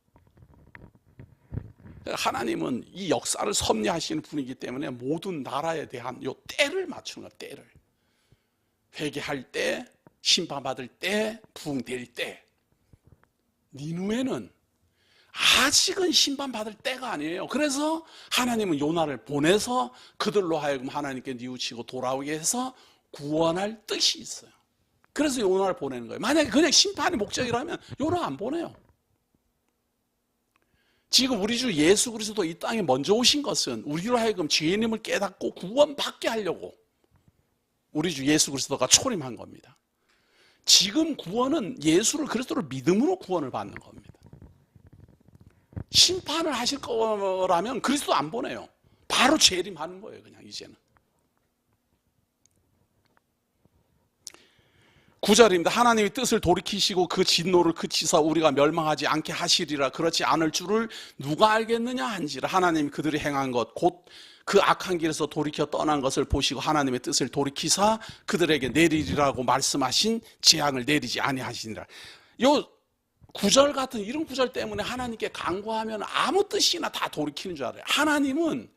하나님은 이 역사를 섭리하시는 분이기 때문에 모든 나라에 대한 요 때를 맞추는 거예요. 때를. 회개할 때, 심판받을 때, 부흥될 때. 니느웨는 아직은 심판받을 때가 아니에요. 그래서 하나님은 요나를 보내서 그들로 하여금 하나님께 뉘우치고 돌아오게 해서 구원할 뜻이 있어요. 그래서 요나를 보내는 거예요. 만약에 그냥 심판이 목적이라면 요나 안 보내요. 지금 우리 주 예수 그리스도 이 땅에 먼저 오신 것은 우리로 하여금 죄인임을 깨닫고 구원받게 하려고 우리 주 예수 그리스도가 초림한 겁니다. 지금 구원은 예수를 그리스도를 믿음으로 구원을 받는 겁니다. 심판을 하실 거라면 그리스도 안 보내요. 바로 재림하는 거예요. 그냥 이제는. 9절입니다. 하나님이 뜻을 돌이키시고 그 진노를 그치사 우리가 멸망하지 않게 하시리라. 그렇지 않을 줄을 누가 알겠느냐 한지라. 하나님이 그들이 행한 것 곧 그 악한 길에서 돌이켜 떠난 것을 보시고 하나님의 뜻을 돌이키사 그들에게 내리리라고 말씀하신 재앙을 내리지 아니하시니라. 요 9절 같은 이런 9절 때문에 하나님께 간구하면 아무 뜻이나 다 돌이키는 줄 알아요. 하나님은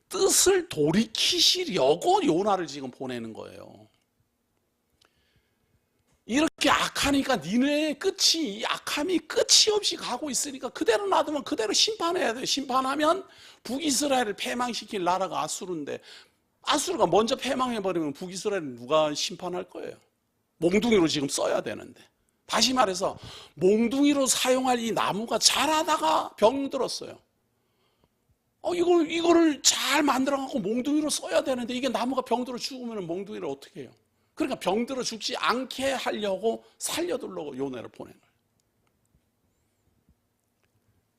뜻을 돌이키시려고 요나를 지금 보내는 거예요. 이렇게 악하니까 니네의 끝이, 이 악함이 끝이 없이 가고 있으니까 그대로 놔두면 그대로 심판해야 돼요. 심판하면 북이스라엘을 패망시킬 나라가 아수르인데 아수르가 먼저 패망해버리면 북이스라엘은 누가 심판할 거예요? 몽둥이로 지금 써야 되는데. 다시 말해서 몽둥이로 사용할 이 나무가 자라다가 병들었어요. 이거를 잘 만들어갖고 몽둥이로 써야 되는데 이게 나무가 병들어 죽으면 몽둥이를 어떻게 해요? 그러니까 병들어 죽지 않게 하려고 살려두려고 요나를 보내는 거예요.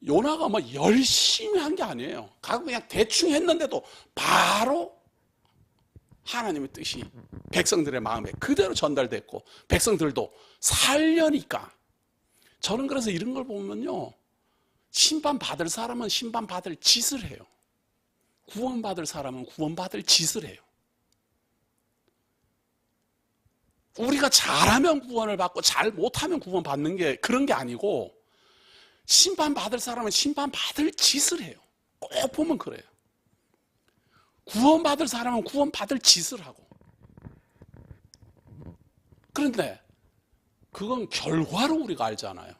요나가 뭐 열심히 한 게 아니에요. 그냥 대충 했는데도 바로 하나님의 뜻이 백성들의 마음에 그대로 전달됐고 백성들도 살려니까. 저는 그래서 이런 걸 보면요, 심판받을 사람은 심판받을 짓을 해요. 구원받을 사람은 구원받을 짓을 해요. 우리가 잘하면 구원을 받고 잘 못하면 구원받는 게 그런 게 아니고, 심판받을 사람은 심판받을 짓을 해요. 꼭 보면 그래요. 구원받을 사람은 구원받을 짓을 하고. 그런데 그건 결과로 우리가 알잖아요.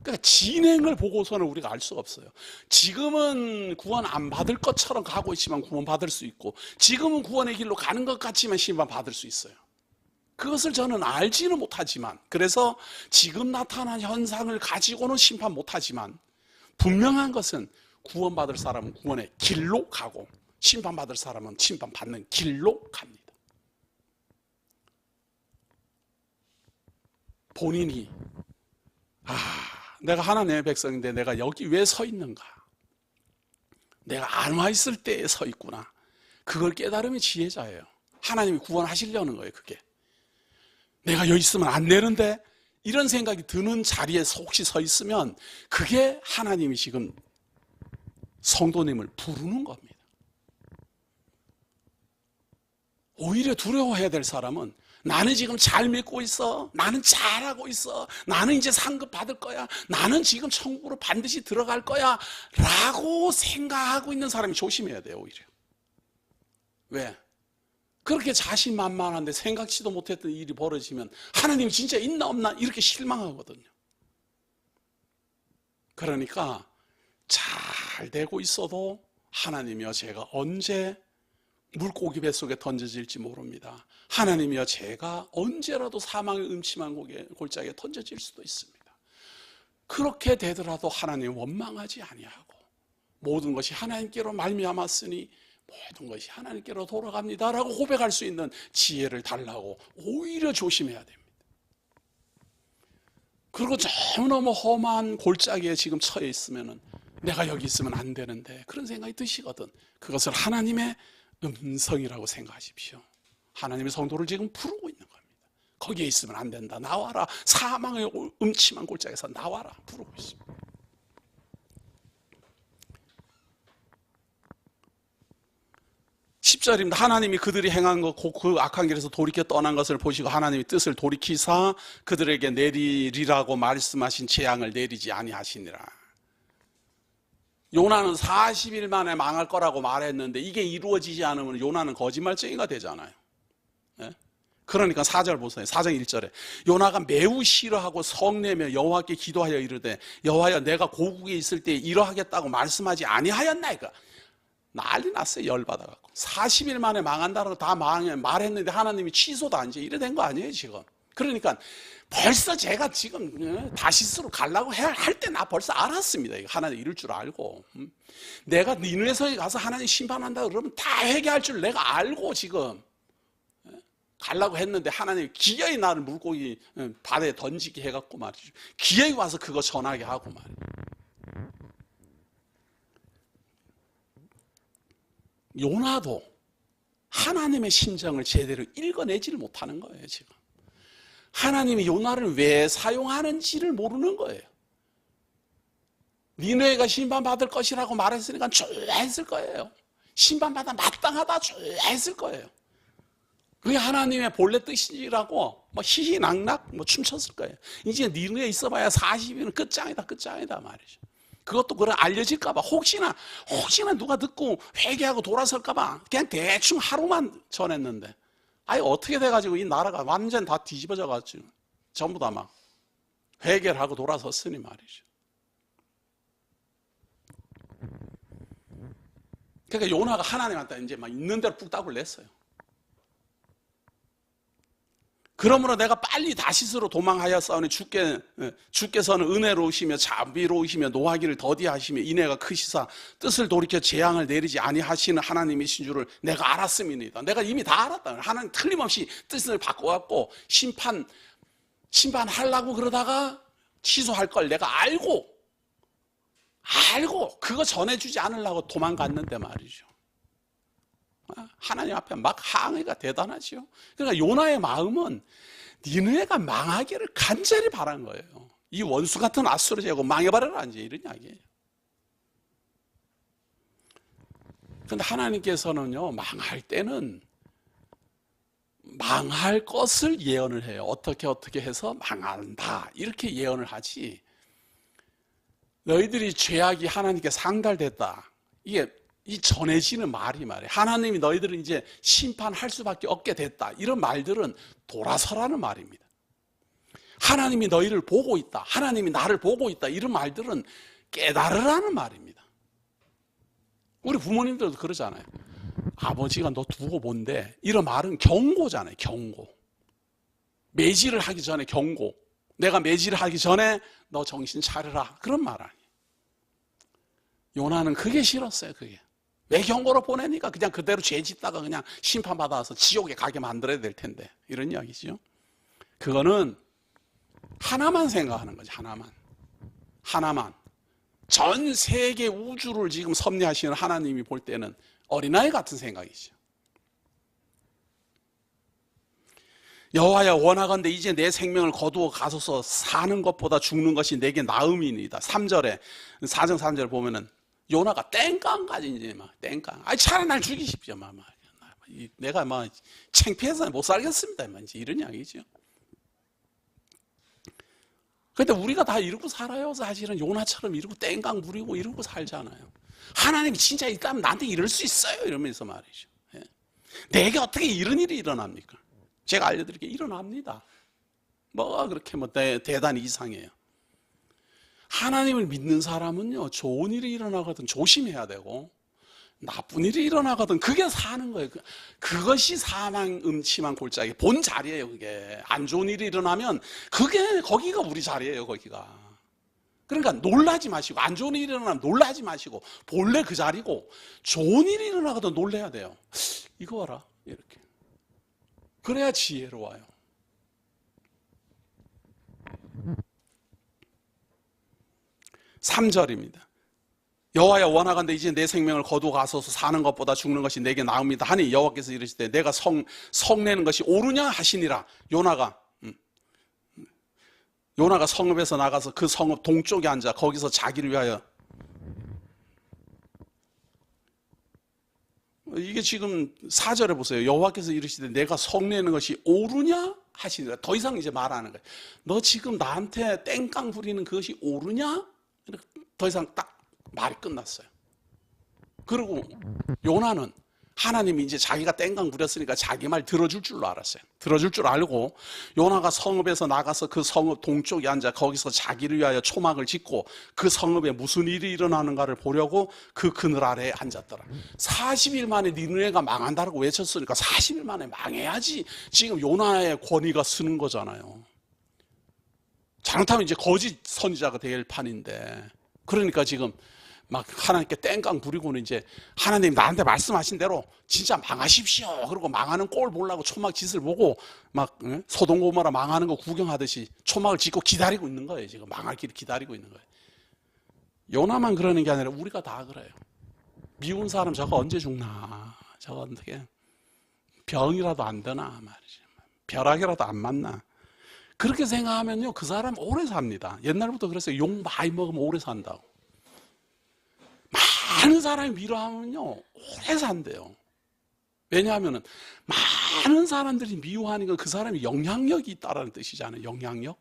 그러니까 진행을 보고서는 우리가 알 수가 없어요. 지금은 구원 안 받을 것처럼 가고 있지만 구원 받을 수 있고, 지금은 구원의 길로 가는 것 같지만 심판 받을 수 있어요. 그것을 저는 알지는 못하지만, 그래서 지금 나타난 현상을 가지고는 심판 못하지만, 분명한 것은 구원받을 사람은 구원의 길로 가고 심판받을 사람은 심판받는 길로 갑니다. 본인이 내가 하나님의 백성인데 내가 여기 왜 서 있는가, 내가 안 와 있을 때에 서 있구나, 그걸 깨달으면 지혜자예요. 하나님이 구원하시려는 거예요. 그게 내가 여기 있으면 안 되는데 이런 생각이 드는 자리에 혹시 서 있으면 그게 하나님이 지금 성도님을 부르는 겁니다. 오히려 두려워해야 될 사람은 나는 지금 잘 믿고 있어, 나는 잘하고 있어, 나는 이제 상급 받을 거야, 나는 지금 천국으로 반드시 들어갈 거야 라고 생각하고 있는 사람이 조심해야 돼요. 오히려. 왜? 그렇게 자신만만한데 생각지도 못했던 일이 벌어지면 하나님 진짜 있나 없나 이렇게 실망하거든요. 그러니까 잘 되고 있어도 하나님이여 제가 언제 물고기 뱃속에 던져질지 모릅니다. 하나님이여 제가 언제라도 사망의 음침한 골짜기에 던져질 수도 있습니다. 그렇게 되더라도 하나님 원망하지 아니하고 모든 것이 하나님께로 말미암았으니 모든 것이 하나님께로 돌아갑니다 라고 고백할 수 있는 지혜를 달라고 오히려 조심해야 됩니다. 그리고 너무너무 험한 골짜기에 지금 처해 있으면 내가 여기 있으면 안 되는데 그런 생각이 드시거든. 그것을 하나님의 음성이라고 생각하십시오. 하나님의 성도를 지금 부르고 있는 겁니다. 거기에 있으면 안 된다, 나와라, 사망의 음침한 골짜기에서 나와라 부르고 있습니다. 10절입니다. 하나님이 그들이 행한 것, 그 악한 길에서 돌이켜 떠난 것을 보시고 하나님이 뜻을 돌이키사 그들에게 내리리라고 말씀하신 재앙을 내리지 아니하시니라. 요나는 40일 만에 망할 거라고 말했는데 이게 이루어지지 않으면 요나는 거짓말쟁이가 되잖아요. 네? 그러니까 4절 보세요. 4장 1절에 요나가 매우 싫어하고 성내며 여호와께 기도하여 이르되 여호와여 내가 고국에 있을 때 이러하겠다고 말씀하지 아니하였나이까. 난리 났어요. 열받아갖고 40일 만에 망한다고 다 말했는데 하나님이 취소도 안 해. 이래 된 거 아니에요 지금. 그러니까 벌써 제가 지금 다시스로 가려고 할 때 나 벌써 알았습니다. 하나님 이럴 줄 알고, 내가 니느웨성에 가서 하나님 심판한다 그러면 다 회개할 줄 내가 알고 지금 가려고 했는데 하나님이 기어이 나를 물고기 바다에 던지게 해갖고 말이죠. 기어이 와서 그거 전하게 하고 말이에요. 요나도 하나님의 심정을 제대로 읽어내지를 못하는 거예요 지금. 하나님이 요나를 왜 사용하는지를 모르는 거예요. 니느웨가 심판받을 것이라고 말했으니까 좋아했을 거예요. 심판받아 마땅하다 좋아했을 거예요. 그게 하나님의 본래 뜻이라고 희희낙낙 춤췄을 거예요. 이제 니느웨에 있어봐야 40일은 끝장이다 말이죠. 그것도 그래 알려질까봐 혹시나 누가 듣고 회개하고 돌아설까봐 그냥 대충 하루만 전했는데 아니 어떻게 돼가지고 이 나라가 완전 다 뒤집어져가지고 전부 다 막 회개를 하고 돌아섰으니 말이죠. 그러니까 요나가 하나님한테 이제 막 있는 대로 푹 따구를 냈어요. 그러므로 내가 빨리 다시스로 도망하였사오니 주께서는 은혜로우시며 자비로우시며 노하기를 더디하시며 인애가 크시사 뜻을 돌이켜 재앙을 내리지 아니하시는 하나님이신 줄을 내가 알았음이니이다. 내가 이미 다 알았다. 하나님 틀림없이 뜻을 바꿔갖고 심판하려고 그러다가 취소할 걸 내가 알고 그거 전해주지 않으려고 도망갔는데 말이죠. 하나님 앞에 막 항의가 대단하죠. 그러니까 요나의 마음은 니느웨가 망하기를 간절히 바란 거예요. 이 원수 같은 아수르 제국 망해버려라 이제 이런 이야기예요. 그런데 하나님께서는요 망할 때는 망할 것을 예언을 해요. 어떻게 해서 망한다 이렇게 예언을 하지. 너희들이 죄악이 하나님께 상달됐다. 이게 이 전해지는 말이에요. 하나님이 너희들은 이제 심판할 수밖에 없게 됐다. 이런 말들은 돌아서라는 말입니다. 하나님이 너희를 보고 있다. 하나님이 나를 보고 있다. 이런 말들은 깨달으라는 말입니다. 우리 부모님들도 그러잖아요. 아버지가 너 두고 본대. 이런 말은 경고잖아요. 경고. 매질을 하기 전에 경고. 내가 매질을 하기 전에 너 정신 차려라. 그런 말 아니에요. 요나는 그게 싫었어요. 그게. 왜 경고를 보내니까 그냥 그대로 죄 짓다가 그냥 심판받아서 지옥에 가게 만들어야 될 텐데. 이런 이야기죠. 그거는 하나만 생각하는 거지. 하나만. 전 세계 우주를 지금 섭리하시는 하나님이 볼 때는 어린아이 같은 생각이죠. 여호와여 원하건대 이제 내 생명을 거두어 가소서. 사는 것보다 죽는 것이 내게 나음이니이다. 3절에 4장 3절 보면은 요나가 땡깡까지 이제 막 땡깡. 차라리 날 죽이십시오. 내가 창피해서 못 살겠습니다. 이제 이런 이야기죠. 근데 우리가 다 이러고 살아요. 사실은 요나처럼 이러고 땡깡 부리고 이러고 살잖아요. 하나님이 진짜 있다면 나한테 이럴 수 있어요. 이러면서 말이죠. 예. 내게 어떻게 이런 일이 일어납니까? 제가 알려드릴게요. 일어납니다. 뭐가 그렇게 대단히 이상해요. 하나님을 믿는 사람은요, 좋은 일이 일어나거든 조심해야 되고, 나쁜 일이 일어나거든 그게 사는 거예요. 그것이 사망 음침한 골짜기 본 자리예요. 그게 안 좋은 일이 일어나면 거기가 우리 자리예요. 거기가. 그러니까 놀라지 마시고, 안 좋은 일이 일어나면 놀라지 마시고, 본래 그 자리고, 좋은 일이 일어나거든 놀라야 돼요. 이거 봐라, 이렇게. 그래야 지혜로워요. (3절입니다) 여호와여 원하건대 이제 내 생명을 거두어 가소서. 사는 것보다 죽는 것이 내게 나음이다 하니 여호와께서 이르시되 내가 성내는 것이 옳으냐 하시니라. 요나가 성읍에서 나가서 그 성읍 동쪽에 앉아 거기서 자기를 위하여, 이게 지금 4절에 보세요. 여호와께서 이르시되 내가 성내는 것이 옳으냐 하시니라. 더 이상 이제 말하는 거예요. 너 지금 나한테 땡깡 부리는 그것이 옳으냐? 더 이상 딱 말이 끝났어요. 그리고 요나는 하나님이 이제 자기가 땡깡 부렸으니까 자기 말 들어줄 줄로 알았어요. 들어줄 줄 알고 요나가 성읍에서 나가서 그 성읍 동쪽에 앉아 거기서 자기를 위하여 초막을 짓고 그 성읍에 무슨 일이 일어나는가를 보려고 그 그늘 아래에 앉았더라. 40일 만에 니느웨가 망한다고 외쳤으니까 40일 만에 망해야지 지금 요나의 권위가 쓰는 거잖아요. 잘못하면 이제 거짓 선지자가 될 판인데, 그러니까 지금 막 하나님께 땡깡 부리고는 이제 하나님 나한테 말씀하신 대로 진짜 망하십시오. 그리고 망하는 꼴 보려고 초막 짓을 보고 막 소돔 고모라 망하는 거 구경하듯이 초막을 짓고 기다리고 있는 거예요. 지금 망할 길을 기다리고 있는 거예요. 요나만 그러는 게 아니라 우리가 다 그래요. 미운 사람 저거 언제 죽나? 저거 어떻게 병이라도 안 드나 말이죠. 벼락이라도 안 맞나? 그렇게 생각하면요, 그 사람 오래 삽니다. 옛날부터 그랬어요. 욕 많이 먹으면 오래 산다고. 많은 사람이 미워하면요, 오래 산대요. 왜냐하면 많은 사람들이 미워하니까 그 사람이 영향력이 있다는 뜻이잖아요. 영향력.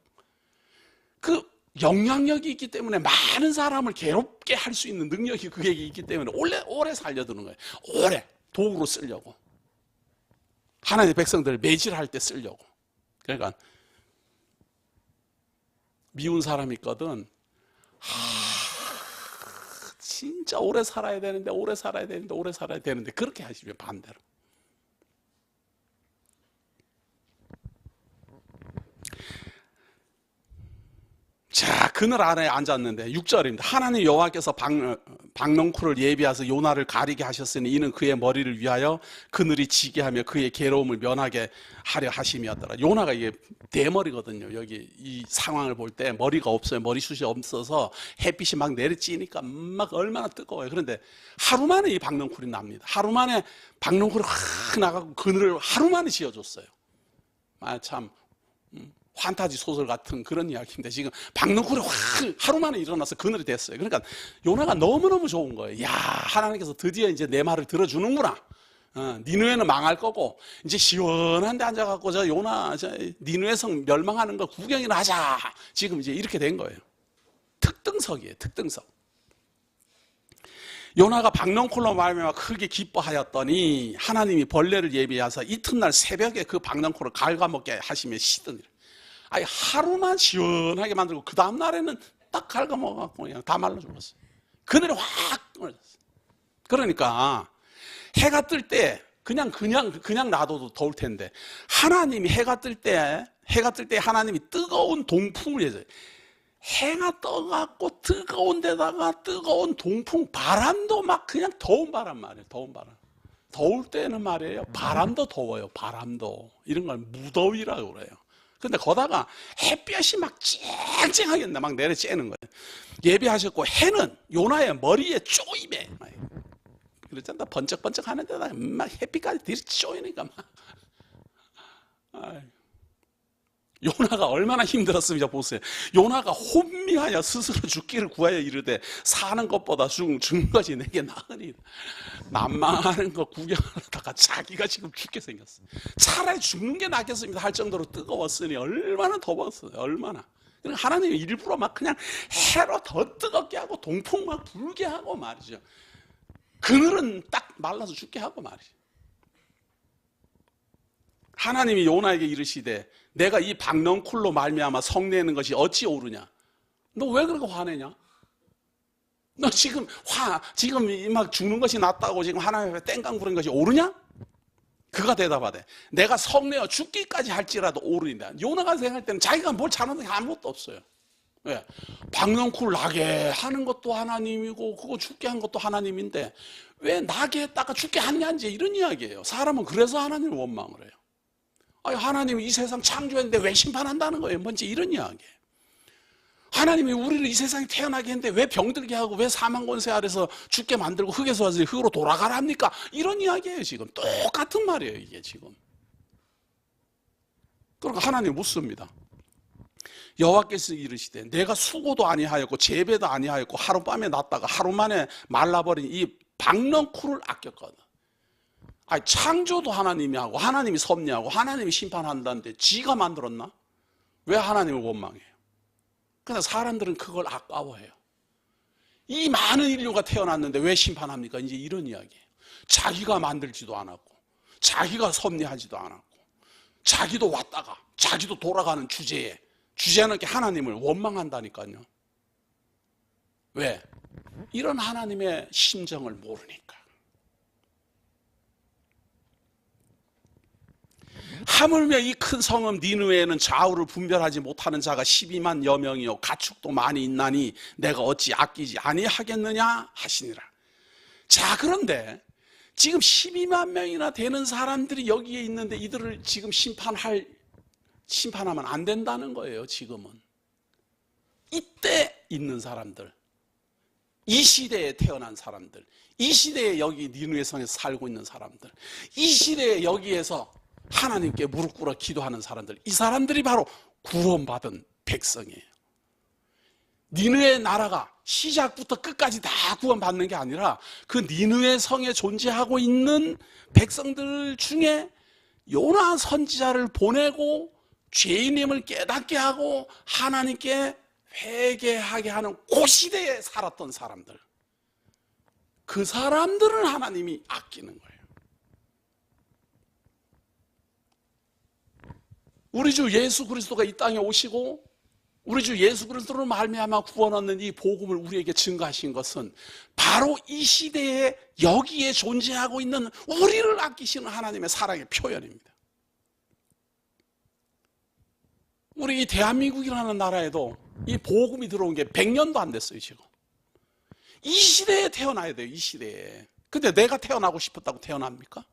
그 영향력이 있기 때문에 많은 사람을 괴롭게 할 수 있는 능력이 그게 있기 때문에 오래 살려두는 거예요. 오래 도구로 쓰려고. 하나님의 백성들을 매질할 때 쓰려고. 그러니까 미운 사람이 있거든. 진짜 오래 살아야 되는데 그렇게 하시면 반대로. 자, 그늘 아래에 앉았는데 6절입니다. 하나님 여호와께서 박넝쿨을 예비하셔서 요나를 가리게 하셨으니 이는 그의 머리를 위하여 그늘이 지게 하며 그의 괴로움을 면하게 하려 하심이었더라. 요나가 이게 대머리거든요. 여기 이 상황을 볼 때 머리가 없어요. 머리숱이 없어서 햇빛이 막 내리쬐니까 막 얼마나 뜨거워요. 그런데 하루 만에 이 박넝쿨이 납니다. 하루 만에 박넝쿨이 확 나가고 그늘을 하루 만에 지어줬어요. 참 환타지 소설 같은 그런 이야기인데 지금 박넝쿨이 확 하루 만에 일어나서 그늘이 됐어요. 그러니까 요나가 너무너무 좋은 거예요. 야, 하나님께서 드디어 이제 내 말을 들어주는구나. 니느웨는 망할 거고 이제 시원한 데 앉아갖고 저 요나 니느웨 성 멸망하는 거 구경이나 하자. 지금 이제 이렇게 된 거예요. 특등석이에요. 특등석. 요나가 박넝쿨로 말미암아 크게 기뻐하였더니 하나님이 벌레를 예비하사 이튿날 새벽에 그 박넝쿨을 갉아먹게 하시며 시더니라. 아니, 하루만 시원하게 만들고 그 다음 날에는 딱 갉아먹어갖고 그냥 다 말라 죽었어요. 그늘이 확 떨어졌어요. 그러니까 해가 뜰 때 그냥 놔둬도 더울 텐데 하나님이 해가 뜰 때 해가 뜰 때 하나님이 뜨거운 동풍을 해줘요. 해가 떠갖고 뜨거운 데다가 뜨거운 동풍, 바람도 막 그냥 더운 바람 말이에요. 더운 바람. 더울 때는 말이에요. 바람도 더워요. 바람도. 이런 걸 무더위라고 그래요. 근데 거다가 햇볕이 막 쨍쨍하게 막 내려 쬐는 거예요. 예비하셨고, 해는 요나의 머리에 쪼임해. 그렇잖아. 번쩍번쩍 하는 데다가 막 햇빛까지 들이 쪼이니까 막. 요나가 얼마나 힘들었습니까? 보세요. 요나가 혼미하여 스스로 죽기를 구하여 이르되 사는 것보다 죽는 것이 내게 나으니, 난망하는 거 구경하다가 자기가 지금 죽게 생겼어. 차라리 죽는 게 낫겠습니다 할 정도로 뜨거웠으니 얼마나 더웠어요. 얼마나. 그러니까 하나님이 일부러 막 그냥 해로 더 뜨겁게 하고 동풍 막 불게 하고 말이죠. 그늘은 딱 말라서 죽게 하고 말이죠. 하나님이 요나에게 이르시되 내가 이 박넝쿨로 말미암아 성내는 것이 어찌 옳으냐? 너 왜 그렇게 화내냐? 너 지금 막 죽는 것이 낫다고 지금 하나님 앞에 땡깡 부른 것이 옳으냐? 그가 대답하되 내가 성내어 죽기까지 할지라도 옳으니라. 요나가 생각할 때는 자기가 뭘 잘하는 게 아무것도 없어요. 왜? 박넝쿨 나게 하는 것도 하나님이고 그거 죽게 한 것도 하나님인데 왜 나게 했다가 죽게 하느냐, 이제 이런 이야기예요. 사람은 그래서 하나님을 원망을 해요. 아니, 하나님이 이 세상 창조했는데 왜 심판한다는 거예요? 뭔지 이런 이야기예요. 하나님이 우리를 이 세상에 태어나게 했는데 왜 병들게 하고 왜 사망 권세 아래서 죽게 만들고 흙에서 와서 흙으로 돌아가라 합니까? 이런 이야기예요. 지금 똑같은 말이에요. 이게 지금. 그러니까 하나님 묻습니다. 여호와께서 이르시되 내가 수고도 아니하였고 재배도 아니하였고 하룻밤에 났다가 하루만에 말라버린 이 박넝쿨을 아꼈거든. 아니, 창조도 하나님이 하고 하나님이 섭리하고 하나님이 심판한다는데 지가 만들었나? 왜 하나님을 원망해요? 그러나 사람들은 그걸 아까워해요. 이 많은 인류가 태어났는데 왜 심판합니까? 이제 이런 이야기예요. 자기가 만들지도 않았고 자기가 섭리하지도 않았고 자기도 왔다가 자기도 돌아가는 주제는 이렇게 하나님을 원망한다니까요. 왜? 이런 하나님의 심정을 모르니까. 하물며 이 큰 성읍 니느웨에는 좌우를 분별하지 못하는 자가 12만여 명이요 가축도 많이 있나니 내가 어찌 아끼지 아니하겠느냐 하시니라. 자, 그런데 지금 12만 명이나 되는 사람들이 여기에 있는데 이들을 지금 심판하면 안 된다는 거예요. 지금은 이때 있는 사람들, 이 시대에 태어난 사람들, 이 시대에 여기 니느웨 성에서 살고 있는 사람들, 이 시대에 여기에서 하나님께 무릎 꿇어 기도하는 사람들, 이 사람들이 바로 구원받은 백성이에요. 니느웨 나라가 시작부터 끝까지 다 구원받는 게 아니라 그 니느웨 성에 존재하고 있는 백성들 중에 요나 선지자를 보내고 죄인임을 깨닫게 하고 하나님께 회개하게 하는 그 시대에 살았던 사람들, 그 사람들을 하나님이 아끼는 거예요. 우리 주 예수 그리스도가 이 땅에 오시고 우리 주 예수 그리스도로 말미암아 구원 얻는 이 복음을 우리에게 증거하신 것은 바로 이 시대에 여기에 존재하고 있는 우리를 아끼시는 하나님의 사랑의 표현입니다. 우리 이 대한민국이라는 나라에도 이 복음이 들어온 게 100년도 안 됐어요. 지금 이 시대에 태어나야 돼요. 이 시대에. 근데 내가 태어나고 싶었다고 태어납니까?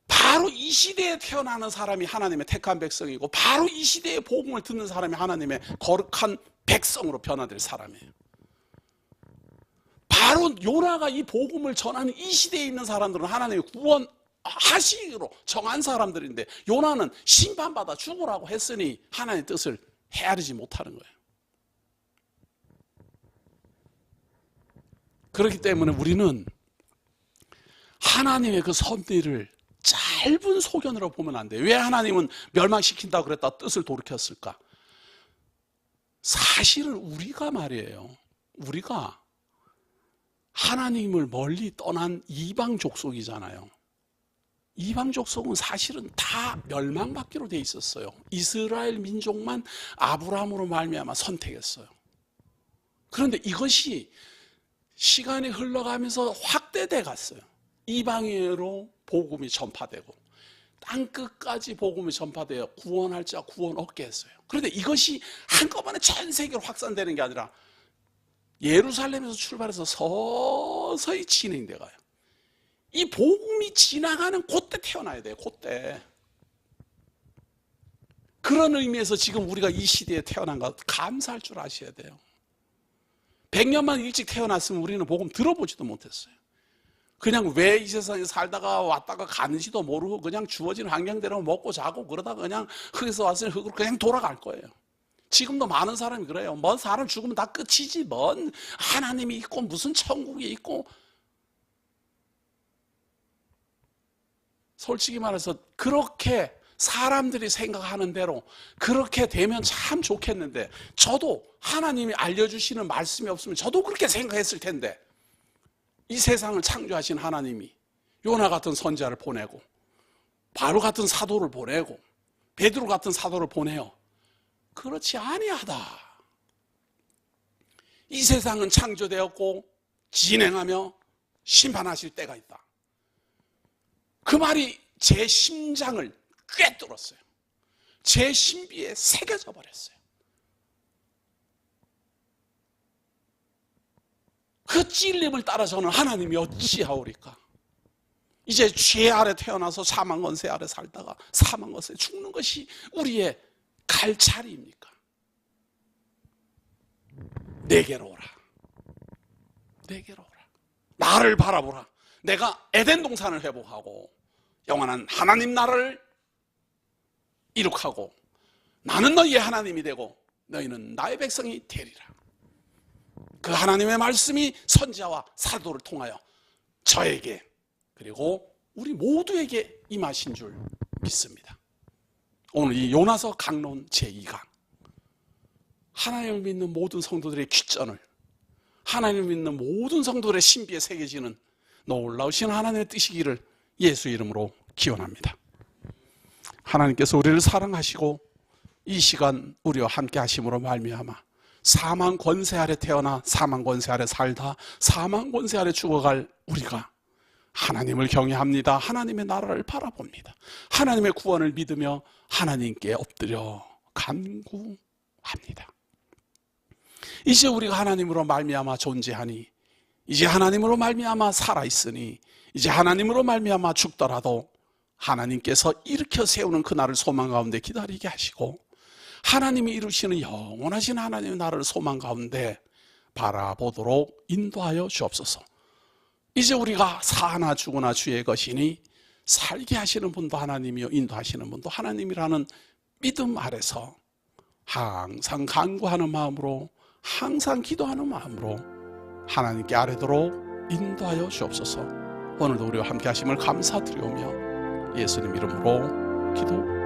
바로 이 시대에 태어나는 사람이 하나님의 택한 백성이고 바로 이 시대에 복음을 듣는 사람이 하나님의 거룩한 백성으로 변화될 사람이에요. 바로 요나가 이 복음을 전하는 이 시대에 있는 사람들은 하나님의 구원하시기로 정한 사람들인데 요나는 심판받아 죽으라고 했으니 하나님의 뜻을 헤아리지 못하는 거예요. 그렇기 때문에 우리는 하나님의 그 섭리를 짧은 소견으로 보면 안 돼요. 왜 하나님은 멸망시킨다고 그랬다 뜻을 돌이켰을까? 사실은 우리가 말이에요. 우리가 하나님을 멀리 떠난 이방 족속이잖아요. 이방 족속은 사실은 다 멸망받기로 돼 있었어요. 이스라엘 민족만 아브라함으로 말미암아 선택했어요. 그런데 이것이 시간이 흘러가면서 확대돼 갔어요. 이방인으로 복음이 전파되고 땅끝까지 복음이 전파되어 구원할 자 구원 얻게 했어요. 그런데 이것이 한꺼번에 전 세계로 확산되는 게 아니라 예루살렘에서 출발해서 서서히 진행돼 가요. 이 복음이 지나가는 그때 태어나야 돼요. 그때. 그런 의미에서 지금 우리가 이 시대에 태어난 것 감사할 줄 아셔야 돼요. 100년만 일찍 태어났으면 우리는 복음 들어보지도 못했어요. 그냥 왜 이 세상에 살다가 왔다가 가는지도 모르고 그냥 주어진 환경대로 먹고 자고 그러다가 그냥 흙에서 왔으니 흙으로 그냥 돌아갈 거예요. 지금도 많은 사람이 그래요. 뭔 사람 죽으면 다 끝이지, 뭔 하나님이 있고 무슨 천국이 있고. 솔직히 말해서 그렇게 사람들이 생각하는 대로 그렇게 되면 참 좋겠는데, 저도 하나님이 알려주시는 말씀이 없으면 저도 그렇게 생각했을 텐데, 이 세상을 창조하신 하나님이 요나 같은 선지자를 보내고 바로 같은 사도를 보내고 베드로 같은 사도를 보내요. 그렇지 아니하다. 이 세상은 창조되었고 진행하며 심판하실 때가 있다. 그 말이 제 심장을 꿰뚫었어요. 제 신비에 새겨져 버렸어요. 그 찔림을 따라 저는 하나님이 어찌하오리까? 이제 죄 아래 태어나서 사망 권세 아래 살다가 사망 권세 죽는 것이 우리의 갈차리입니까? 내게로 오라. 내게로 오라. 나를 바라보라. 내가 에덴 동산을 회복하고 영원한 하나님 나라를 이룩하고 나는 너희의 하나님이 되고 너희는 나의 백성이 되리라. 그 하나님의 말씀이 선지자와 사도를 통하여 저에게 그리고 우리 모두에게 임하신 줄 믿습니다. 오늘 이 요나서 강론 제2강, 하나님을 믿는 모든 성도들의 귓전을, 하나님을 믿는 모든 성도들의 신비에 새겨지는 놀라우신 하나님의 뜻이기를 예수 이름으로 기원합니다. 하나님께서 우리를 사랑하시고 이 시간 우리와 함께 하심으로 말미암아 사망 권세 아래 태어나 사망 권세 아래 살다 사망 권세 아래 죽어갈 우리가 하나님을 경외합니다. 하나님의 나라를 바라봅니다. 하나님의 구원을 믿으며 하나님께 엎드려 간구합니다. 이제 우리가 하나님으로 말미암아 존재하니, 이제 하나님으로 말미암아 살아있으니, 이제 하나님으로 말미암아 죽더라도 하나님께서 일으켜 세우는 그날을 소망 가운데 기다리게 하시고 하나님이 이루시는 영원하신 하나님의 나라를 소망 가운데 바라보도록 인도하여 주옵소서. 이제 우리가 사나 죽으나 주의 것이니 살게 하시는 분도 하나님이요 인도하시는 분도 하나님이라는 믿음 아래서 항상 간구하는 마음으로, 항상 기도하는 마음으로 하나님께 아뢰도록 인도하여 주옵소서. 오늘도 우리와 함께 하심을 감사드리오며 예수님 이름으로 기도